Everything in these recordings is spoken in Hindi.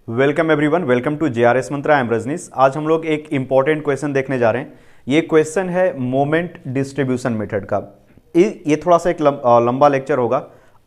Welcome everyone, welcome to JRS Mantra. I am Rajneesh. आज हम लोग एक इंपॉर्टेंट क्वेश्चन देखने जा रहे हैं। ये क्वेश्चन है मोमेंट डिस्ट्रीब्यूशन मेथड का। ये थोड़ा सा एक लंबा लेक्चर होगा।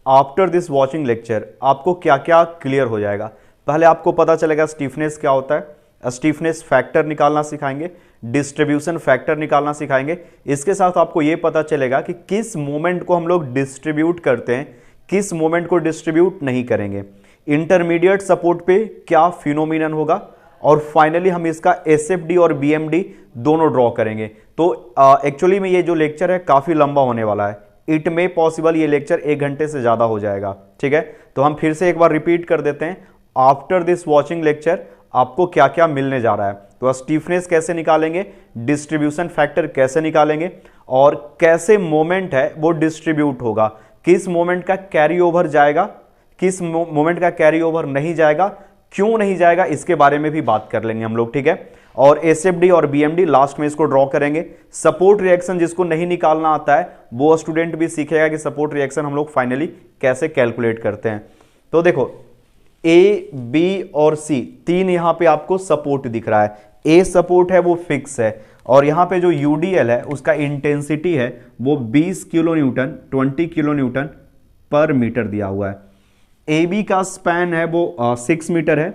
आफ्टर दिस वॉचिंग लेक्चर आपको क्या क्या क्लियर हो जाएगा। पहले आपको पता चलेगा स्टीफनेस क्या होता है, स्टीफनेस फैक्टर निकालना सिखाएंगे, डिस्ट्रीब्यूशन फैक्टर निकालना सिखाएंगे। इसके साथ आपको ये पता चलेगा कि किस मोमेंट को हम लोग डिस्ट्रीब्यूट करते हैं, किस मोमेंट को डिस्ट्रीब्यूट नहीं करेंगे, इंटरमीडिएट सपोर्ट पे क्या फिनोमिनन होगा, और फाइनली हम इसका एसएफडी और बीएमडी दोनों ड्रॉ करेंगे। तो एक्चुअली में ये जो लेक्चर है काफी लंबा होने वाला है। इट मे पॉसिबल ये लेक्चर 1 घंटे से ज्यादा हो जाएगा। ठीक है, तो हम फिर से एक बार रिपीट कर देते हैं। आफ्टर दिस वॉचिंग लेक्चर आपको क्या क्या मिलने जा रहा है। तो स्टीफनेस कैसे निकालेंगे, डिस्ट्रीब्यूशन फैक्टर कैसे निकालेंगे, और कैसे मोमेंट है वो डिस्ट्रीब्यूट होगा, किस मोमेंट का कैरी ओवर जाएगा, किस मोमेंट का कैरी ओवर नहीं जाएगा, क्यों नहीं जाएगा, इसके बारे में भी बात कर लेंगे हम लोग। ठीक है, और एसएफडी और बीएमडी लास्ट में इसको ड्रॉ करेंगे। सपोर्ट रिएक्शन जिसको नहीं निकालना आता है वो स्टूडेंट भी सीखेगा कि सपोर्ट रिएक्शन हम लोग फाइनली कैसे कैलकुलेट करते हैं। तो देखो ए, बी और सी तीन यहां पे आपको सपोर्ट दिख रहा है। ए सपोर्ट है वो फिक्स है, और यहां पे जो यूडीएल है उसका इंटेंसिटी है वो 20 किलो न्यूटन 20 किलो न्यूटन पर मीटर दिया हुआ है। ए बी का स्पैन है वो 6 मीटर है,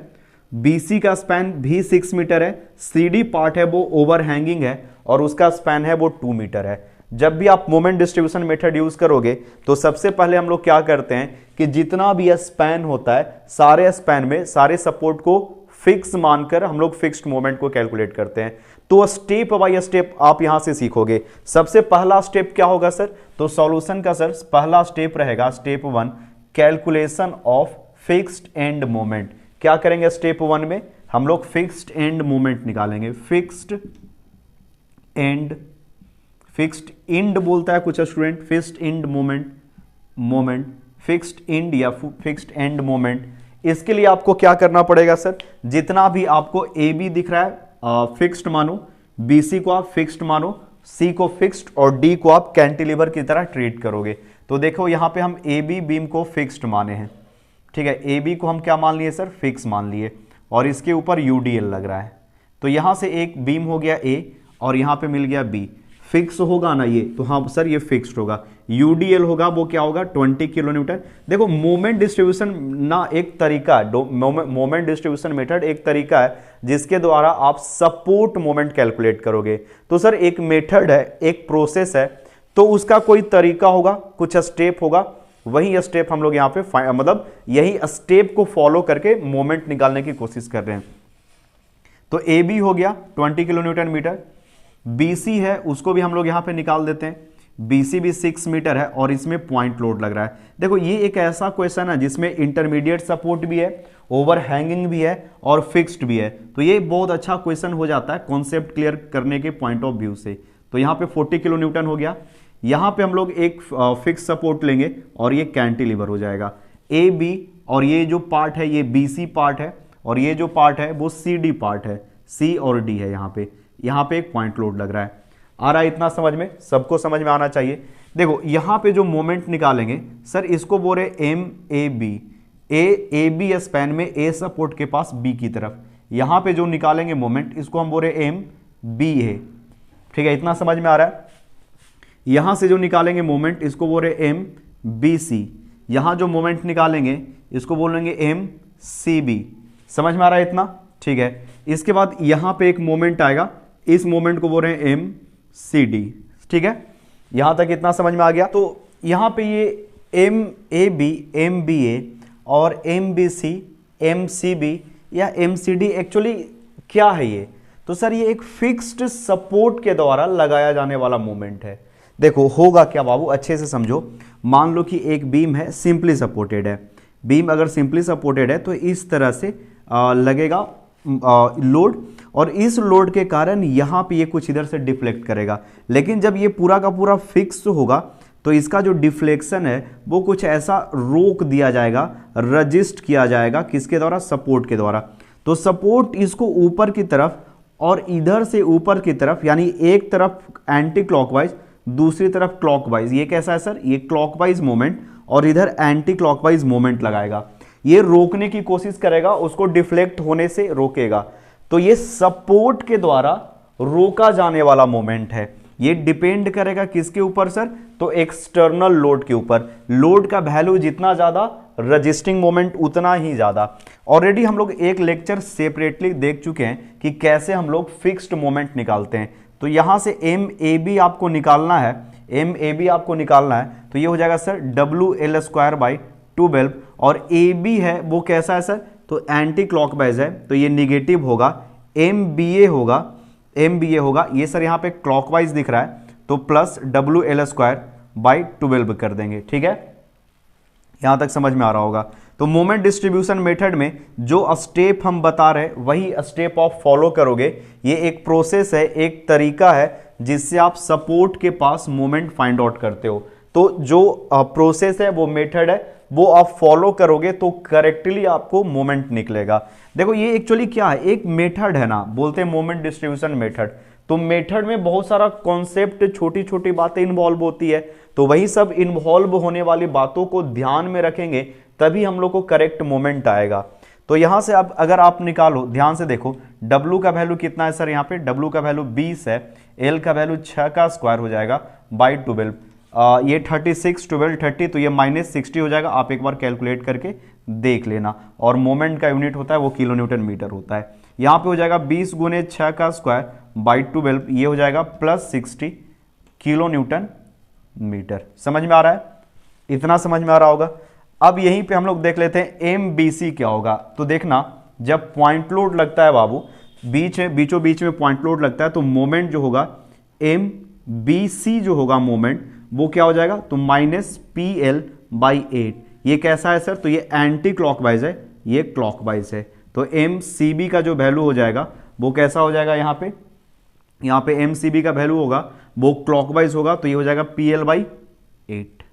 BC का स्पैन भी 6 मीटर है, CD पार्ट है वो ओवरहैंगिंग है और उसका स्पैन है वो 2 मीटर है। जब भी आप मोमेंट डिस्ट्रीब्यूशन मेथड यूज करोगे तो सबसे पहले हम लोग क्या करते हैं कि जितना भी स्पैन होता है सारे स्पैन में सारे सपोर्ट को फिक्स मानकर हम लोग फिक्स्ड मोमेंट को कैलकुलेट करते हैं। तो स्टेप बाय स्टेप आप यहां से सीखोगे। सबसे पहला स्टेप क्या होगा सर, तो सॉल्यूशन का सर पहला स्टेप रहेगा step 1, calculation of fixed end moment. क्या करेंगे स्टेप 1 में हम लोग फिक्स्ड एंड मोमेंट निकालेंगे। फिक्स्ड इंड बोलता है कुछ student, fixed end moment fixed end या फिक्स्ड एंड मोमेंट। इसके लिए आपको क्या करना पड़ेगा सर, जितना भी आपको ए बी दिख रहा है फिक्स्ड मानो, BC को आप फिक्स्ड मानो, C को फिक्स्ड और D को आप कैंटिलीवर की तरह ट्रीट करोगे। तो देखो यहां पे हम ए बी बीम को फिक्स्ड माने हैं। ठीक है, ए बी को हम क्या मान लिए सर, फिक्स मान लिए, और इसके ऊपर यूडीएल लग रहा है। तो यहां से एक बीम हो गया ए और यहां पे मिल गया बी। फिक्स होगा ना ये, तो हाँ सर ये फिक्स्ड होगा। यूडीएल होगा वो क्या होगा 20 किलो न्यूटन। देखो मोमेंट डिस्ट्रीब्यूशन ना एक तरीका, मोमेंट डिस्ट्रीब्यूशन मेथड एक तरीका है जिसके द्वारा आप सपोर्ट मोमेंट कैलकुलेट करोगे। तो सर एक मेथड है, एक प्रोसेस है, तो उसका कोई तरीका होगा, कुछ स्टेप होगा, वही स्टेप हम लोग यहाँ पे मतलब यही स्टेप को फॉलो करके मोमेंट निकालने की कोशिश कर रहे हैं। तो ए बी हो गया 20 किलो न्यूटन मीटर, BC है उसको भी हम लोग यहाँ पे निकाल देते हैं। BC भी 6 मीटर है और इसमें पॉइंट लोड लग रहा है। देखो ये एक ऐसा क्वेश्चन है जिसमें इंटरमीडिएट सपोर्ट भी है, ओवरहैंगिंग भी है और फिक्स्ड भी है। तो ये बहुत अच्छा क्वेश्चन हो जाता है कॉन्सेप्ट क्लियर करने के पॉइंट ऑफ व्यू से। तो यहाँ पे 40 किलो न्यूटन हो गया। यहां पे हम लोग एक फिक्स सपोर्ट लेंगे और ये कैंटिलीवर हो जाएगा। ए बी और ये जो पार्ट है ये BC पार्ट है और ये जो पार्ट है वो CD पार्ट है, C और D है। यहां पे एक पॉइंट लोड लग रहा है। आ रहा है इतना समझ में, सबको समझ में आना चाहिए। देखो यहां पे जो मोमेंट निकालेंगे सर इसको बोल रहे MAB, AB स्पैन में A सपोर्ट के पास B की तरफ। यहां पे जो निकालेंगे मोमेंट इसको हम बोल रहे MBA। ठीक है, इतना समझ में आ रहा है। यहां से जो निकालेंगे मोमेंट इसको बोल रहे MBC। यहां जो मोमेंट निकालेंगे इसको बोलेंगे MCB। समझ में आ रहा है इतना? ठीक है, इसके बाद यहां पे एक मोमेंट आएगा, इस मोमेंट को बोल रहे हैं MCD। ठीक है, यहां तक इतना समझ में आ गया। तो यहां पे ये MAB, MBA और MBC, MCB या MCD एक्चुअली क्या है ये? तो सर ये एक फिक्स्ड सपोर्ट के द्वारा लगाया जाने वाला मोमेंट है। देखो होगा क्या बाबू, अच्छे से समझो। मान लो कि एक बीम है, सिंपली सपोर्टेड है। बीम अगर सिंपली सपोर्टेड है तो इस तरह से लगेगा लोड, और इस लोड के कारण यहां पे ये कुछ इधर से डिफ्लेक्ट करेगा। लेकिन जब ये पूरा का पूरा फिक्स होगा तो इसका जो डिफ्लेक्शन है वो कुछ ऐसा रोक दिया जाएगा, रजिस्ट किया जाएगा, किसके द्वारा, सपोर्ट के द्वारा। तो सपोर्ट इसको ऊपर की तरफ और इधर से ऊपर की तरफ, यानी एक तरफ एंटी क्लॉकवाइज दूसरी तरफ क्लॉकवाइज। ये कैसा है सर, ये क्लॉकवाइज मोमेंट और इधर एंटी क्लॉकवाइज मोमेंट लगाएगा। ये रोकने की कोशिश करेगा, उसको डिफ्लेक्ट होने से रोकेगा। तो ये सपोर्ट के द्वारा रोका जाने वाला मोमेंट है। ये डिपेंड करेगा किसके ऊपर सर? तो एक्सटर्नल लोड के ऊपर। लोड का वैल्यू जितना ज्यादा, रजिस्टिंग मोमेंट उतना ही ज्यादा। ऑलरेडी हम लोग एक लेक्चर सेपरेटली देख चुके हैं कि कैसे हम लोग फिक्स्ड मोमेंट निकालते हैं। तो यहां से एम ए बी आपको निकालना है, एम ए बी आपको निकालना है, तो ये हो जाएगा सर WL²/12। और ए बी है वो कैसा है सर? तो एंटी क्लॉकवाइज है, तो ये निगेटिव होगा। MBA होगा, ये सर यहाँ पे क्लॉकवाइज दिख रहा है, तो प्लस WL²/12 कर देंगे। ठीक है, यहां तक समझ में आ रहा होगा। तो मोमेंट डिस्ट्रीब्यूशन मेथड में जो स्टेप हम बता रहे वही स्टेप आप फॉलो करोगे। ये एक प्रोसेस है, एक तरीका है जिससे आप सपोर्ट के पास मोमेंट फाइंड आउट करते हो। तो जो प्रोसेस है, वो मेथड है, वो आप फॉलो करोगे तो करेक्टली आपको मोमेंट निकलेगा। देखो ये एक्चुअली क्या है, एक मेथड है ना, बोलते हैं मोमेंट डिस्ट्रीब्यूशन मेथड। तो मेथड में बहुत सारा कॉन्सेप्ट, छोटी छोटी बातें इन्वॉल्व होती है। तो वही सब इन्वॉल्व होने वाली बातों को ध्यान में रखेंगे तभी हम लोग को करेक्ट मोमेंट आएगा। तो यहां से अब अगर आप निकालो, ध्यान से देखो, W का वैल्यू कितना है सर? यहाँ पे W का वैल्यू 20 है, L का वैल्यू 6 का स्क्वायर हो जाएगा /12। ये 36, 12, 30, तो ये -60 हो जाएगा। आप एक बार कैलकुलेट करके देख लेना। और मोमेंट का यूनिट होता है वो किलो न्यूटन मीटर होता है। यहाँ पे हो जाएगा 20 × 6 का स्क्वायर /12, ये हो जाएगा +60 किलो न्यूटन मीटर। समझ में आ रहा है? इतना समझ में आ रहा होगा। अब यहीं पे हम लोग देख लेते हैं MBC क्या होगा। तो देखना, जब पॉइंट लोड लगता है बाबू, बीचों बीच में पॉइंट लोड लगता है, तो मोमेंट जो होगा MBC जो होगा मोमेंट, वो क्या हो जाएगा? तो -PL/8। ये कैसा है सर? तो ये एंटी क्लॉकवाइज है, ये क्लॉकवाइज है। तो MCB का जो वैल्यू हो जाएगा वो कैसा हो जाएगा? यहाँ पे MCB का वैल्यू होगा वो क्लॉकवाइज होगा, तो ये हो जाएगा PL/8।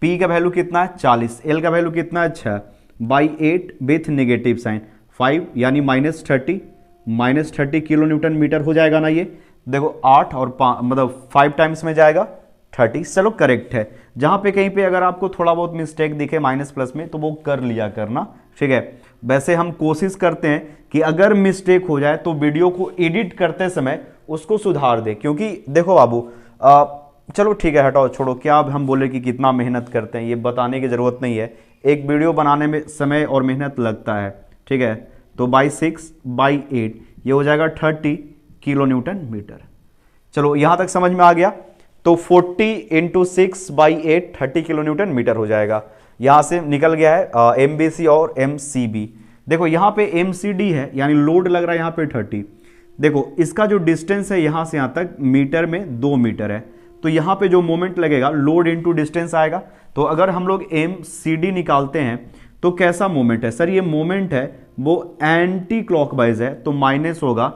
P का वैल्यू कितना है? 40। L का वैल्यू कितना है? 6/8 विथ नेगेटिव साइन 5, यानी -30 किलो न्यूटन मीटर हो जाएगा ना। ये देखो 8 और 5 मतलब 5 टाइम्स में जाएगा 30। चलो करेक्ट है। जहां पे कहीं पे अगर आपको थोड़ा बहुत मिस्टेक दिखे माइनस प्लस में, तो वो कर लिया करना। ठीक है, वैसे हम कोशिश करते हैं कि अगर मिस्टेक हो जाए तो वीडियो को एडिट करते समय उसको सुधार दे। क्योंकि देखो बाबू, चलो ठीक है, हटाओ, छोड़ो, क्या अब हम बोले कि कितना मेहनत करते हैं, ये बताने की जरूरत नहीं है। एक वीडियो बनाने में समय और मेहनत लगता है। ठीक है, तो 6/8 ये हो जाएगा 30 किलो न्यूटन मीटर। चलो यहां तक समझ में आ गया। तो 40 × 6/8 30 किलो न्यूटन मीटर हो जाएगा। यहां से निकल गया है MBC और MCB। देखो यहां पे MCD है, यानी लोड लग रहा है यहां पे 30। देखो इसका जो डिस्टेंस है यहां से यहां तक मीटर में 2 मीटर है। तो यहां पे जो मोमेंट लगेगा लोड इनटू डिस्टेंस आएगा। तो अगर हम लोग MCD निकालते हैं तो कैसा मोमेंट है सर? ये मोमेंट है वो एंटी क्लॉकवाइज है, तो माइनस होगा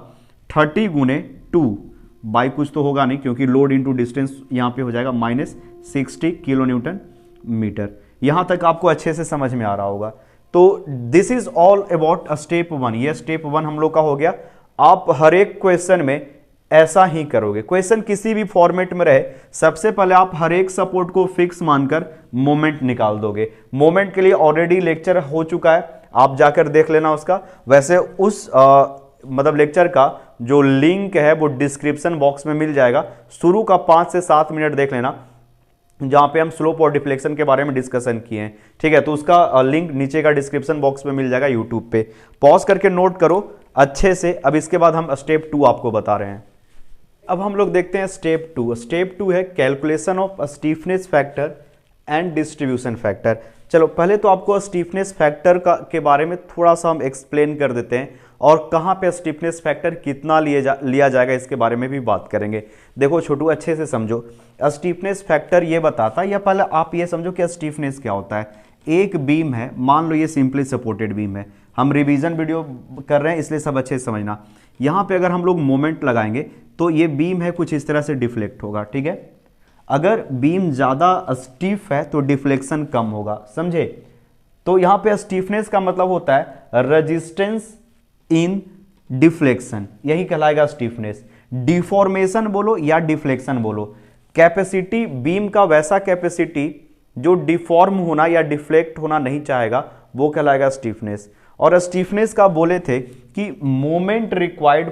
30 × 2 बाई कुछ तो होगा नहीं, क्योंकि लोड इनटू डिस्टेंस यहां पे हो जाएगा -60 किलो न्यूटन मीटर। यहां तक आपको अच्छे से समझ में आ रहा होगा। तो this is all about step 1। ये स्टेप 1 हम लोग का हो गया। आप हर एक क्वेश्चन में ऐसा ही करोगे। क्वेश्चन किसी भी फॉर्मेट में रहे, सबसे पहले आप हर एक सपोर्ट को फिक्स मानकर मोमेंट निकाल दोगे। मोमेंट के लिए ऑलरेडी लेक्चर हो चुका है, आप जाकर देख लेना उसका। वैसे उस मतलब लेक्चर का जो लिंक है वो डिस्क्रिप्शन बॉक्स में मिल जाएगा। शुरू का 5 से 7 मिनट देख लेना, जहां पे हम स्लोप और डिफ्लेक्शन के बारे में डिस्कशन किए हैं। ठीक है, तो उसका लिंक नीचे का डिस्क्रिप्शन बॉक्स में मिल जाएगा यूट्यूब पे। पॉज करके नोट करो अच्छे से। अब इसके बाद हम स्टेप 2 आपको बता रहे हैं। अब हम लोग देखते हैं स्टेप 2। स्टेप 2 है calculation of stiffness factor and distribution factor. चलो पहले तो आपको स्टीफनेस फैक्टर के बारे में थोड़ा सा हम एक्सप्लेन कर देते हैं, और कहां पे स्टीफनेस फैक्टर कितना लिया जाएगा इसके बारे में भी बात करेंगे। देखो छोटू, अच्छे से समझो। स्टीफनेस फैक्टर ये बताता है, या पहले आप ये समझो कि स्टीफनेस क्या होता है। एक बीम है, मान लो ये सिंपली सपोर्टेड बीम है, हम रिवीजन वीडियो कर रहे हैं इसलिए सब अच्छे से समझना। यहां पे अगर हम लोग मोमेंट लगाएंगे तो ये बीम है कुछ इस तरह से डिफ्लेक्ट होगा। ठीक है, अगर बीम ज्यादा स्टीफ है तो डिफ्लेक्शन कम होगा, समझे? तो यहां पे स्टीफनेस का मतलब होता है रेजिस्टेंस इन डिफ्लेक्शन, यही कहलाएगा स्टीफनेस। डिफॉर्मेशन बोलो या डिफ्लेक्शन बोलो, कैपेसिटी बीम का वैसा कैपेसिटी जो डिफॉर्म होना या डिफ्लेक्ट होना नहीं चाहेगा, वो कहलाएगा स्टीफनेस। और स्टीफनेस का बोले थे कि moment required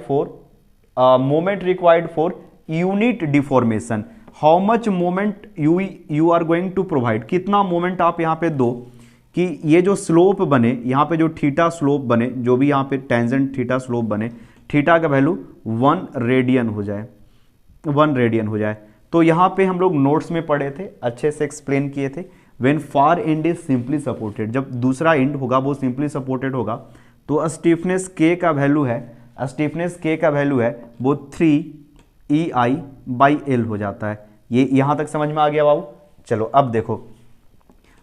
for unit deformation, how much moment you are going to provide, कितना मोमेंट आप यहाँ पे दो कि ये जो स्लोप बने, यहाँ पे जो थीटा स्लोप बने, जो भी यहाँ पे टेंजेंट थीटा स्लोप बने, थीटा का वैल्यू 1 रेडियन हो जाए, 1 रेडियन हो जाए। तो यहाँ पे हम लोग नोट्स में पढ़े थे, अच्छे से एक्सप्लेन किए थे, when far end is simply supported, जब दूसरा एंड होगा वो सिंपली सपोर्टेड होगा तो स्टीफनेस के का वैल्यू है, स्टीफनेस के का वैल्यू है वो 3EI/L हो जाता है। ये यहां तक समझ में आ गया बाबू। चलो अब देखो,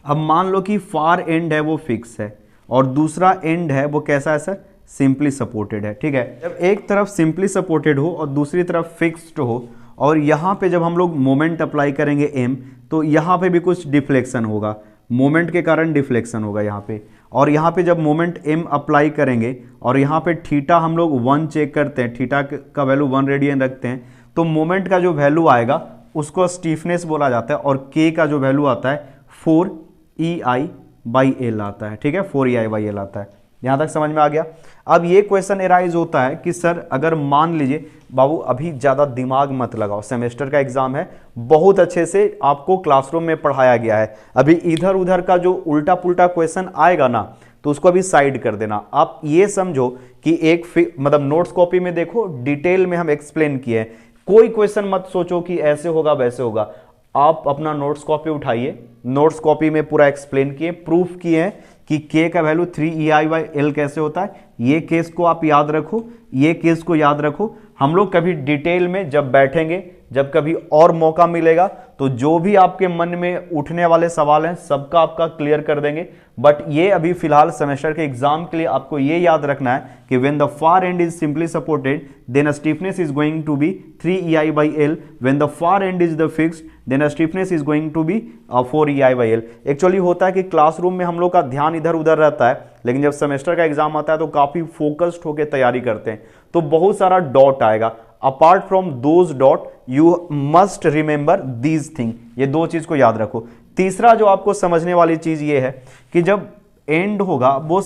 अब मान लो कि फार एंड है वो फिक्स है और दूसरा एंड है वो कैसा है सर, सिंपली सपोर्टेड है। ठीक है, जब एक तरफ सिंपली सपोर्टेड हो और दूसरी तरफ फिक्स्ड हो और यहां पे जब हम लोग मोमेंट अप्लाई करेंगे m, तो यहां पे भी कुछ डिफ्लेक्शन होगा, मोमेंट के कारण डिफ्लेक्शन होगा यहाँ पे। और यहाँ पे जब मोमेंट m अप्लाई करेंगे और यहाँ पे थीटा हम लोग 1 चेक करते हैं, थीटा का वैल्यू 1 रेडियन रखते हैं, तो मोमेंट का जो वैल्यू आएगा उसको स्टीफनेस बोला जाता है और k का जो वैल्यू आता है 4EI/L आता है। ठीक है, 4EI/L आता है। यहां तक समझ में आ गया। अब ये क्वेश्चन एराइज होता है कि सर अगर मान लीजिए बाबू, अभी ज्यादा दिमाग मत लगाओ, सेमेस्टर का एग्जाम है, बहुत अच्छे से आपको क्लासरूम में पढ़ाया गया है, अभी इधर उधर का जो उल्टा पुल्टा क्वेश्चन आएगा ना तो उसको अभी साइड कर देना। आप ये समझो कि एक मतलब नोट्स कॉपी में देखो, डिटेल में हम एक्सप्लेन किए हैं, कोई क्वेश्चन मत सोचो कि ऐसे होगा वैसे होगा। आप अपना नोट्स कॉपी उठाइए, नोट्स कॉपी में पूरा एक्सप्लेन किए, प्रूफ किए हैं कि k का वैल्यू 3EI/L कैसे होता है। ये केस को आप याद रखो, ये केस को याद रखो। हम लोग कभी डिटेल में जब बैठेंगे, जब कभी और मौका मिलेगा तो जो भी आपके मन में उठने वाले सवाल हैं सबका आपका क्लियर कर देंगे। बट ये अभी फिलहाल सेमेस्टर के एग्जाम के लिए आपको ये याद रखना है कि when the far end is simply supported then stiffness is going to be 3EI/L, when the far end is the fixed then stiffness is going to be 4EI/L। Actually होता है कि क्लासरूम में हम लोग का ध्यान इधर उधर रहता है, लेकिन जब सेमेस्टर का एग्जाम आता है तो काफी फोकस्ड होकर तैयारी करते हैं, तो बहुत सारा डॉट आएगा। Apart from those dot U must remember these thing, ये दो चीज को याद रखो। तीसरा जो आपको समझने वाली चीज ये है कि जब एंड होगा वो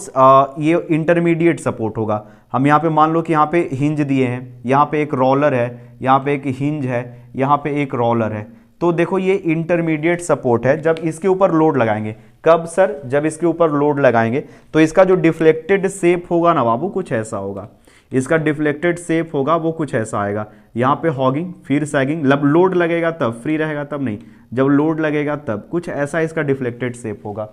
ये इंटरमीडिएट सपोर्ट होगा। हम यहाँ पे मान लो कि यहाँ पे हिंज दिए हैं, यहाँ पे एक रोलर है, यहाँ पे एक हिंज है, यहाँ पे एक रोलर है, तो देखो ये इंटरमीडिएट सपोर्ट है। जब इसके ऊपर लोड लगाएंगे, कब सर, जब इसके ऊपर लोड लगाएंगे तो इसका जो डिफ्लेक्टेड शेप होगा ना बाबू कुछ ऐसा होगा, इसका डिफ्लेक्टेड शेप होगा वो कुछ ऐसा आएगा। यहाँ पे हॉगिंग फिर सैगिंग, जब लोड लगेगा तब, फ्री रहेगा तब नहीं, जब लोड लगेगा तब कुछ ऐसा इसका डिफ्लेक्टेड शेप होगा।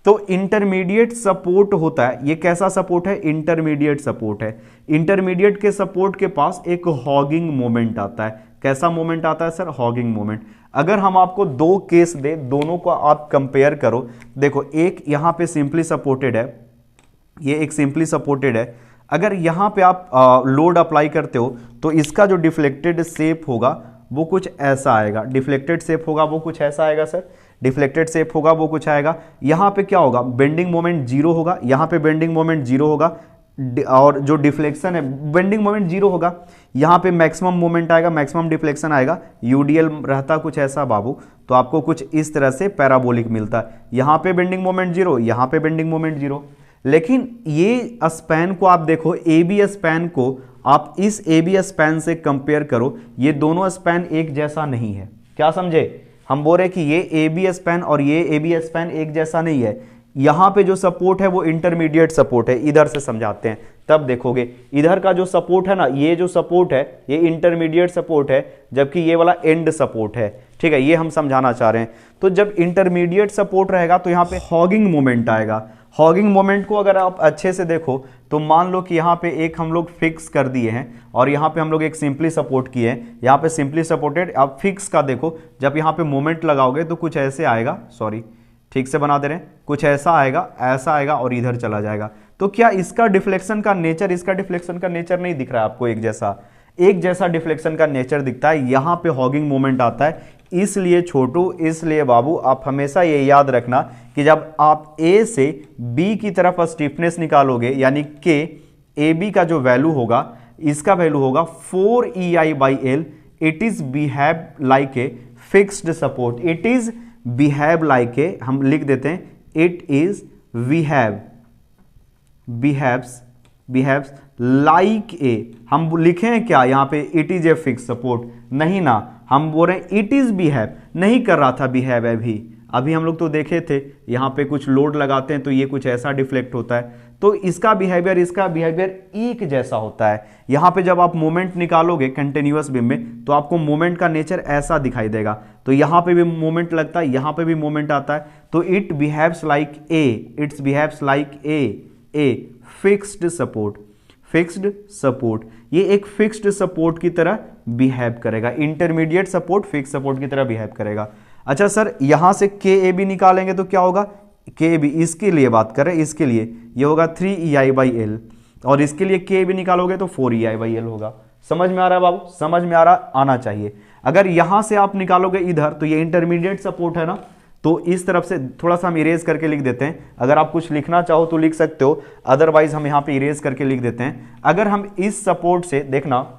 तो इंटरमीडिएट सपोर्ट होता है, ये कैसा सपोर्ट है, इंटरमीडिएट सपोर्ट है। इंटरमीडिएट के सपोर्ट के पास एक हॉगिंग मोमेंट आता है। कैसा मोमेंट आता है सर, हॉगिंग मोमेंट। अगर हम आपको दो केस दे, दोनों को आप कंपेयर करो, देखो एक यहां पे सिंपली सपोर्टेड है, ये एक सिंपली सपोर्टेड है। अगर यहां पे आप लोड अप्लाई करते हो तो इसका जो डिफ्लेक्टेड शेप होगा वो कुछ ऐसा आएगा, डिफ्लेक्टेड शेप होगा वो कुछ ऐसा आएगा सर, डिफ्लेक्टेड शेप होगा वो कुछ आएगा। यहां पे क्या होगा, बेंडिंग मोमेंट जीरो होगा, यहां पे बेंडिंग मोमेंट जीरो होगा और जो डिफ्लेक्शन है बेंडिंग मोमेंट जीरो होगा, यहां पे मैक्सिमम मोमेंट आएगा, मैक्सिमम डिफ्लेक्शन आएगा। यूडीएल रहता कुछ ऐसा बाबू, तो आपको कुछ इस तरह से पैराबोलिक मिलता है। यहां पे बेंडिंग मोमेंट जीरो, यहां पे बेंडिंग मोमेंट जीरो। लेकिन ये स्पैन को आप देखो, ए बी स्पैन को आप इस ए बी स्पैन से कंपेयर करो, ये दोनों स्पैन एक जैसा नहीं है। क्या समझे, हम बोल रहे कि ये ए बी स्पैन और ये ए बी स्पैन एक जैसा नहीं है। यहां पे जो सपोर्ट है वो इंटरमीडिएट सपोर्ट है, इधर से समझाते हैं तब देखोगे। इधर का जो सपोर्ट है ना, ये जो सपोर्ट है ये इंटरमीडिएट सपोर्ट है, जबकि ये वाला एंड सपोर्ट है। ठीक है, ये हम समझाना चाह रहे हैं। तो जब इंटरमीडिएट सपोर्ट रहेगा तो यहां पे हॉगिंग मोमेंट आएगा। हॉगिंग मोमेंट को अगर आप अच्छे से देखो तो मान लो कि यहाँ पे एक हम लोग फिक्स कर दिए हैं और यहाँ पे हम लोग एक सिंपली सपोर्ट किए हैं, यहाँ पे सिंपली सपोर्टेड। आप फिक्स का देखो, जब यहाँ पे मोमेंट लगाओगे तो कुछ ऐसे आएगा, सॉरी ठीक से बना दे रहे हैं, कुछ ऐसा आएगा, ऐसा आएगा और इधर चला जाएगा। तो क्या इसका डिफ्लेक्शन का नेचर, इसका डिफ्लेक्शन का नेचर नहीं दिख रहा है आपको, एक जैसा डिफ्लेक्शन का नेचर दिखता है। यहाँ पे हॉगिंग मोमेंट आता है, इसलिए छोटू, इसलिए बाबू आप हमेशा ये याद रखना कि जब आप ए से बी की तरफ स्टीफनेस निकालोगे, यानी के ए बी का जो वैल्यू होगा, इसका वैल्यू होगा 4EI/L। It is behave like a fixed support, it is behave like a, हम लिख देते हैं, it is behaves like a, हम लिखे हैं क्या यहाँ पे it is a fix support, नहीं ना, हम बोल रहे हैं इट इज बिहेव, नहीं कर रहा था बिहेव अभी हम लोग तो देखे थे यहाँ पे कुछ लोड लगाते हैं तो ये कुछ ऐसा डिफ्लेक्ट होता है, तो इसका बिहेवियर एक जैसा होता है। यहाँ पे जब आप मोमेंट निकालोगे कंटिन्यूअस बीम में तो आपको मोमेंट का नेचर ऐसा दिखाई देगा, तो यहाँ पे भी मोमेंट लगता है, यहाँ पे भी मोमेंट आता है, तो it behaves like a fixed support, ये एक फिक्स्ड सपोर्ट की तरह बिहेव करेगा, इंटरमीडिएट सपोर्ट फिक्स्ड सपोर्ट की तरह बिहेव करेगा। अच्छा सर, यहां से के ए बी निकालेंगे तो क्या होगा, के ए बी इसके लिए बात करें, इसके लिए ये होगा 3EI/L, और इसके लिए के ए बी निकालोगे तो 4EI/L होगा। समझ में आ रहा है बाबू, समझ में आ रहा, आना चाहिए। अगर यहां से आप निकालोगे इधर तो ये इंटरमीडिएट सपोर्ट है ना, तो इस तरफ से थोड़ा सा हम इरेज करके लिख देते हैं, अगर आप कुछ लिखना चाहो तो लिख सकते हो, अदरवाइज हम यहाँ पे इरेज करके लिख देते हैं। अगर हम इस सपोर्ट से देखना,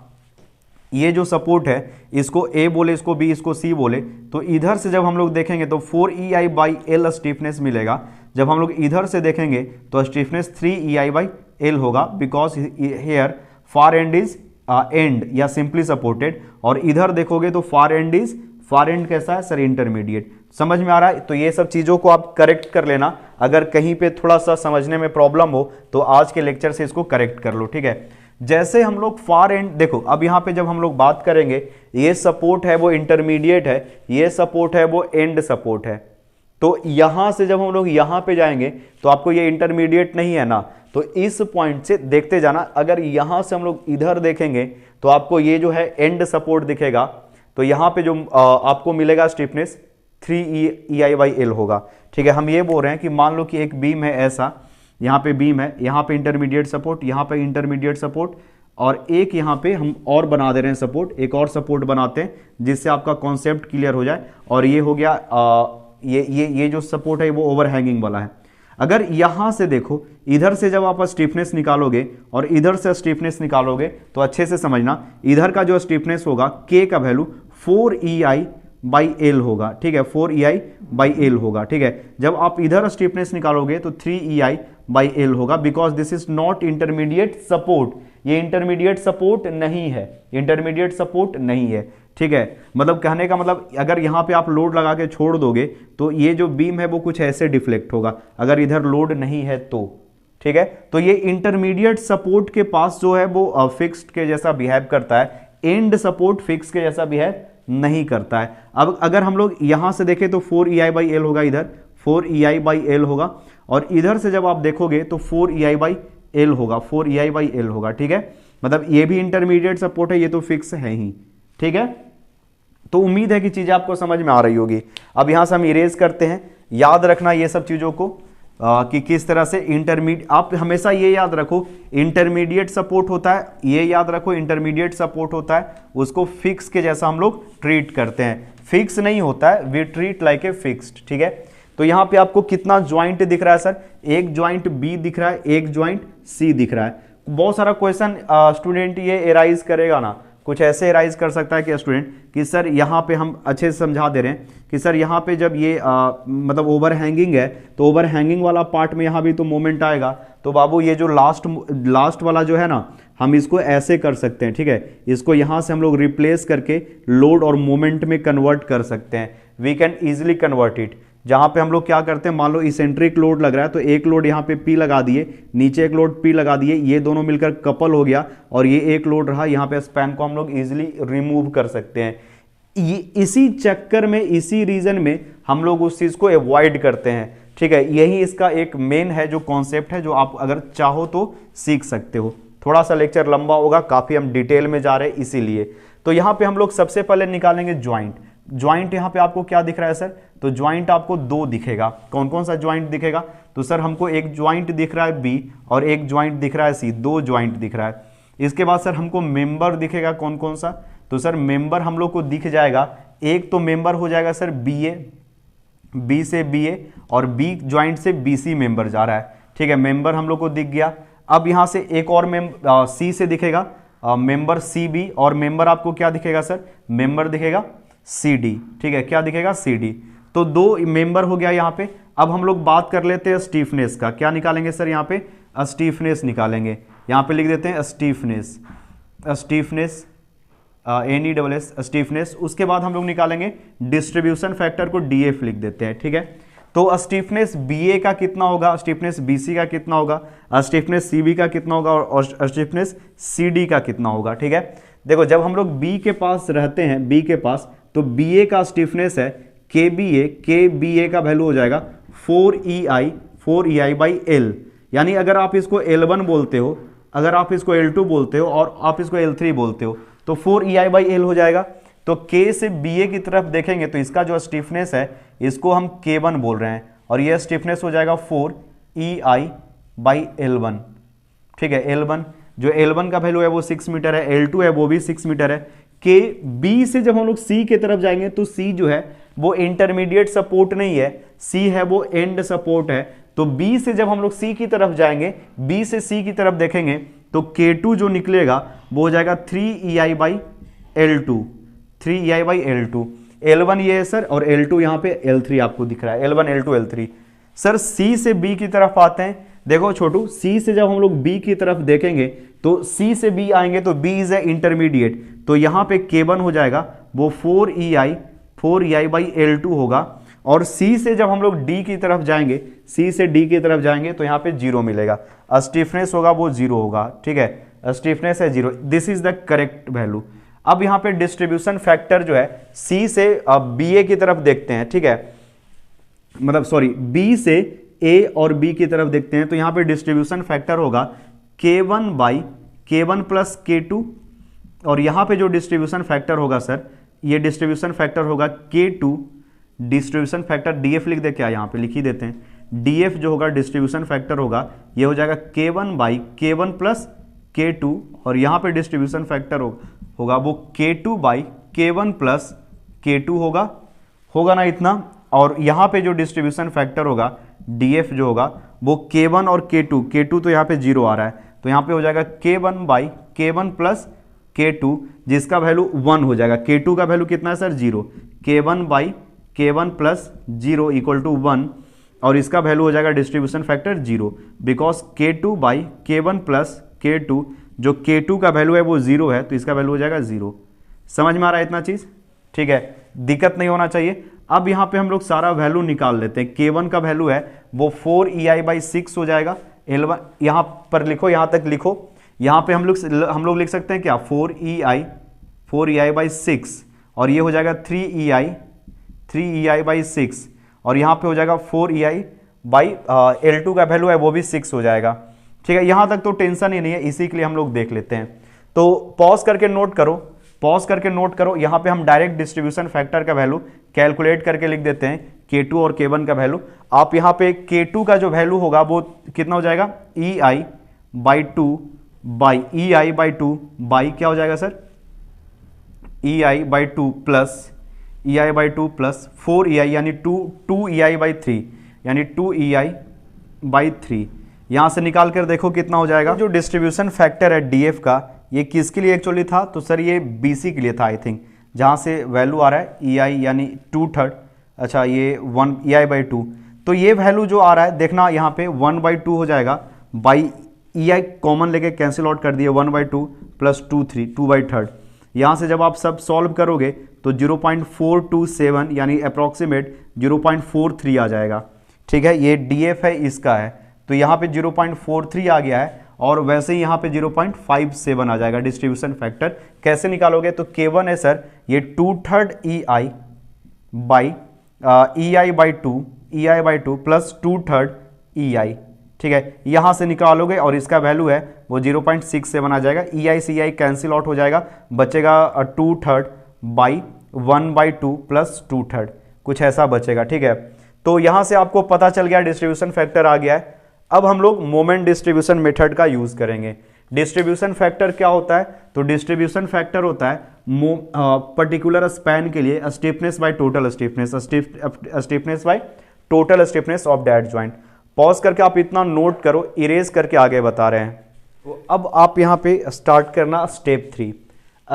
ये जो सपोर्ट है इसको ए बोले, इसको बी, इसको सी बोले, तो इधर से जब हम लोग देखेंगे तो 4EI/L स्टिफनेस मिलेगा, जब हम लोग इधर से देखेंगे तो स्टिफनेस 3EI/L होगा, because here far end is end या सिंपली सपोर्टेड, और इधर देखोगे तो फार एंड कैसा है सर, इंटरमीडिएट। समझ में आ रहा है, तो ये सब चीजों को आप करेक्ट कर लेना, अगर कहीं पे थोड़ा सा समझने में प्रॉब्लम हो तो आज के लेक्चर से इसको करेक्ट कर लो, ठीक है। जैसे हम लोग फार एंड, देखो अब यहां पे जब हम लोग बात करेंगे, ये सपोर्ट है वो इंटरमीडिएट है, ये सपोर्ट है वो एंड सपोर्ट है, तो यहां से जब हम लोग यहां पे जाएंगे तो आपको ये इंटरमीडिएट नहीं है ना, तो इस पॉइंट से देखते जाना, अगर यहां से हम लोग इधर देखेंगे तो आपको ये जो है एंड सपोर्ट दिखेगा, तो यहां पे जो आपको मिलेगा स्टिफनेस 3EI/L होगा, ठीक है। हम ये बोल रहे हैं कि मान लो कि एक बीम है ऐसा, यहाँ पे बीम है, यहाँ पे इंटरमीडिएट सपोर्ट, यहाँ पे इंटरमीडिएट सपोर्ट, और एक यहाँ पे हम और बना दे रहे हैं सपोर्ट, एक और सपोर्ट बनाते हैं जिससे आपका कॉन्सेप्ट क्लियर हो जाए। और ये हो गया ये जो सपोर्ट है वो ओवरहैंगिंग वाला है। अगर यहाँ से देखो, इधर से जब आप स्टिफनेस निकालोगे और इधर से स्टिफनेस निकालोगे तो अच्छे से समझना, इधर का जो स्टिफनेस होगा के का वैल्यू 4EI/L होगा, ठीक है, 4EI/L होगा, ठीक है। जब आप इधर स्टिफनेस निकालोगे तो 3EI/L होगा, because this is not intermediate support, ये इंटरमीडिएट सपोर्ट नहीं है, इंटरमीडिएट सपोर्ट नहीं है, ठीक है। मतलब कहने का मतलब, अगर यहां पे आप लोड लगा के छोड़ दोगे तो ये जो बीम है वो कुछ ऐसे डिफ्लेक्ट होगा, अगर इधर लोड नहीं है तो, ठीक है। तो ये इंटरमीडिएट सपोर्ट के पास जो है वो फिक्स्ड के जैसा बिहेव करता है, एंड सपोर्ट फिक्स के जैसा बिहेव नहीं करता है। अब अगर हम लोग यहां से देखें तो 4EI/L होगा, इधर 4EI/L होगा, और इधर से जब आप देखोगे तो 4EI/L होगा, 4EI/L होगा, ठीक है। मतलब ये भी इंटरमीडिएट सपोर्ट है, ये तो फिक्स है ही, ठीक है। तो उम्मीद है कि चीजें आपको समझ में आ रही होगी। अब यहां से हम इरेज करते हैं, याद रखना ये सब चीजों को कि किस तरह से इंटरमीडिएट, आप हमेशा ये याद रखो इंटरमीडिएट सपोर्ट होता है, ये याद रखो इंटरमीडिएट सपोर्ट होता है, उसको फिक्स के जैसा हम लोग ट्रीट करते हैं, फिक्स नहीं होता है, we treat like a fixed, ठीक है। तो यहां पे आपको कितना ज्वाइंट दिख रहा है सर, एक ज्वाइंट बी दिख रहा है, एक ज्वाइंट सी दिख रहा है। बहुत सारा क्वेश्चन स्टूडेंट ये एराइज करेगा ना, कुछ ऐसे एराइज कर सकता है कि स्टूडेंट कि सर यहाँ पे हम अच्छे से समझा दे रहे हैं कि सर यहाँ पे जब ये मतलब ओवर हैंगिंग है तो ओवर हैंगिंग वाला पार्ट में यहाँ भी तो मोमेंट आएगा, तो बाबू ये जो लास्ट वाला जो है ना, हम इसको ऐसे कर सकते हैं, ठीक है। इसको यहाँ से हम लोग रिप्लेस करके लोड और मोमेंट में कन्वर्ट कर सकते हैं, we can easily convert it. जहां पे हम लोग क्या करते हैं, मान लो इसेंट्रिक लोड लग रहा है तो एक लोड यहाँ पे P लगा दिए, नीचे एक लोड P लगा दिए, ये दोनों मिलकर कपल हो गया, और ये एक लोड रहा, यहाँ पे स्पैन को हम लोग इजीली रिमूव कर सकते हैं। ये इसी चक्कर में, इसी रीजन में हम लोग उस चीज को अवॉइड करते हैं, ठीक है। यही इसका एक मेन है जो कॉन्सेप्ट है, जो आप अगर चाहो तो सीख सकते हो। थोड़ा सा लेक्चर लंबा होगा, काफी हम डिटेल में जा रहे हैं इसीलिए। तो यहाँ पे हम लोग सबसे पहले निकालेंगे ज्वाइंट। ज्वाइंट यहाँ पे आपको क्या दिख रहा है सर, तो ज्वाइंट आपको दो दिखेगा। कौन कौन सा ज्वाइंट दिखेगा, तो सर हमको एक ज्वाइंट दिख रहा है बी और एक ज्वाइंट दिख रहा है सी, दो ज्वाइंट दिख रहा है। इसके बाद सर हमको मेंबर दिखेगा, कौन कौन सा, तो सर मेंबर हम लोग को दिख जाएगा, एक तो मेंबर हो जाएगा सर बी ए, बी से बी ए, और बी ज्वाइंट से बी सी मेंबर जा रहा है, ठीक है। मेंबर हम लोग को दिख गया। अब यहाँ से एक और सी से दिखेगा मेंबर सी बी, और मेंबर आपको क्या दिखेगा सर, मेंबर दिखेगा सी डी, ठीक है। क्या दिखेगा, सी डी। तो दो मेंबर हो गया यहाँ पे। अब हम लोग बात कर लेते हैं स्टीफनेस का। क्या निकालेंगे सर यहाँ पे? स्टीफनेस निकालेंगे। यहाँ पे लिख देते हैं स्टीफनेस, स्टीफनेस NESS स्टीफनेस। उसके बाद हम लोग निकालेंगे डिस्ट्रीब्यूशन फैक्टर को DF लिख देते हैं, ठीक है। तो स्टीफनेस BA का कितना होगा, स्टीफनेस BC का कितना होगा, स्टीफनेस CB का कितना होगा और स्टीफनेस CD का कितना होगा, ठीक है। देखो जब हम लोग B के पास रहते हैं, B के पास, तो BA का स्टीफनेस है KBA का वैल्यू हो जाएगा 4EI बाई L। यानी अगर आप इसको L1 बोलते हो, अगर आप इसको L2 बोलते हो और आप इसको L3 बोलते हो तो 4EI बाई L हो जाएगा। तो K से BA की तरफ देखेंगे तो इसका जो स्टीफनेस है इसको हम K1 बोल रहे हैं और यह स्टीफनेस हो जाएगा 4EI बाई L1, ठीक है। L1 जो L1 का वैल्यू है वो 6 मीटर है, L2 है वो भी 6 मीटर है। K B से जब हम लोग C की तरफ जाएंगे तो C जो है वो इंटरमीडिएट सपोर्ट नहीं है, C है वो एंड सपोर्ट है। तो B से जब हम लोग C की तरफ जाएंगे, B से C की तरफ देखेंगे तो K2 जो निकलेगा वो हो जाएगा 3EI by L2, 3EI by L2। L1 ये है सर और L2 यहाँ पे L3 आपको दिख रहा है, L1 L2 L3। Sir C से B की तरफ आते हैं। देखो छोटू, C से जब हम लोग B की तरफ देखेंगे तो C से B आएंगे तो B इज ए इंटरमीडिएट, तो यहाँ पे K1 हो जाएगा वो 4EI बाई L2 होगा। और C से जब हम लोग D की तरफ जाएंगे, C से D की तरफ जाएंगे तो यहाँ पे 0 मिलेगा, स्टीफनेस होगा वो 0 होगा, ठीक है। स्टीफनेस है 0, this is the correct value. अब यहाँ पे डिस्ट्रीब्यूशन फैक्टर जो है C से BA की तरफ देखते हैं, ठीक है, मतलब सॉरी B से A और B की तरफ देखते हैं तो यहाँ पे डिस्ट्रीब्यूशन फैक्टर होगा K1 by K1 plus K2। और यहाँ पे जो डिस्ट्रीब्यूशन फैक्टर होगा सर, ये डिस्ट्रीब्यूशन फैक्टर होगा K2, डिस्ट्रीब्यूशन फैक्टर DF लिख दे, क्या यहाँ पे लिख ही देते हैं। DF जो होगा डिस्ट्रीब्यूशन फैक्टर होगा ये हो जाएगा K1 by K1 plus K2 और यहाँ पे डिस्ट्रीब्यूशन फैक्टर होगा वो K2 by K1 plus K2 होगा ना इतना। और यहाँ पे जो डिस्ट्रीब्यूशन फैक्टर होगा DF जो होगा वो K1 और K2 तो यहाँ पे 0 आ रहा है तो यहाँ पे हो जाएगा K1 by K1 plus K2 जिसका वैल्यू 1 हो जाएगा। K2 का वैल्यू कितना है sir? 0। K1 by K1 plus 0 equal to 1 और इसका वैल्यू हो जाएगा distribution factor 0 because K2 by K1 plus K2 जो K2 का वैल्यू है वो 0 है तो इसका वैल्यू हो जाएगा 0। समझ में आ रहा है इतना चीज? ठीक है, दिक्कत नहीं होना चाहिए। अब यहाँ पे हम लोग सारा वैल्यू निकाल लेते हैं। K1 का वैल्यू है वो 4EI बाई 6 हो जाएगा। L1 यहाँ पर लिखो, यहाँ तक लिखो। यहाँ पे हम लोग लिख सकते हैं क्या? 4EI बाई 6 और ये हो जाएगा 3EI बाई 6 और यहाँ पे हो जाएगा 4EI बाई L2 का वैल्यू है वो भी 6 हो जाएगा। ठीक है, यहाँ तक तो टेंशन ही नहीं है, इसी के लिए हम लोग देख लेते हैं। तो पॉज करके नोट करो, यहाँ पे हम डायरेक्ट डिस्ट्रीब्यूशन फैक्टर का वैल्यू कैलकुलेट करके लिख देते हैं, K2 और K1 का वैल्यू। आप यहाँ पे K2 का जो वैल्यू होगा वो कितना हो जाएगा? EI by 2 by EI by 2 by क्या हो जाएगा sir? EI by 2 plus EI by 2 plus 4EI यानी 2EI बाई 3 यानी 2EI बाई 3। यहाँ से निकाल कर देखो कितना हो जाएगा। जो डिस्ट्रीब्यूशन फैक्टर है DF का, ये किसके लिए एक्चुअली था? तो सर ये BC के लिए था आई थिंक, जहाँ से वैल्यू आ रहा है EI यानी 2/3, अच्छा ये 1 EI बाई 2। तो ये वैल्यू जो आ रहा है देखना यहाँ पे 1/2 हो जाएगा, बाई EI कॉमन लेके कैंसिल आउट कर दिए, 1/2 प्लस 2/3 यहाँ से जब आप सब सॉल्व करोगे तो 0.427 यानी अप्रॉक्सीमेट 0.43 आ जाएगा। ठीक है, ये DF है, इसका है तो यहाँ पे 0.43 आ गया है और वैसे ही यहाँ पे 0.57 आ जाएगा डिस्ट्रीब्यूशन फैक्टर। कैसे निकालोगे? तो K1 है सर ये 2/3 EI by EI by 2 plus 2/3 EI। ठीक है, यहाँ से निकालोगे और इसका वैल्यू है वो 0.67 आ जाएगा। EI से EI कैंसिल आउट हो जाएगा, बचेगा 2/3 बाई 1/2 प्लस 2/3, कुछ ऐसा बचेगा। ठीक है, तो यहाँ से आपको पता चल गया डिस्ट्रीब्यूशन फैक्टर आ गया है। अब हम लोग मोमेंट डिस्ट्रीब्यूशन मेथड का यूज करेंगे। डिस्ट्रीब्यूशन फैक्टर क्या होता है? तो डिस्ट्रीब्यूशन फैक्टर होता है पर्टिकुलर स्पैन के लिए stiffness by total stiffness, stiffness by total stiffness of that joint. Pause करके आप इतना नोट करो, इरेज करके आगे बता रहे हैं। तो अब आप यहाँ पे स्टार्ट करना स्टेप 3।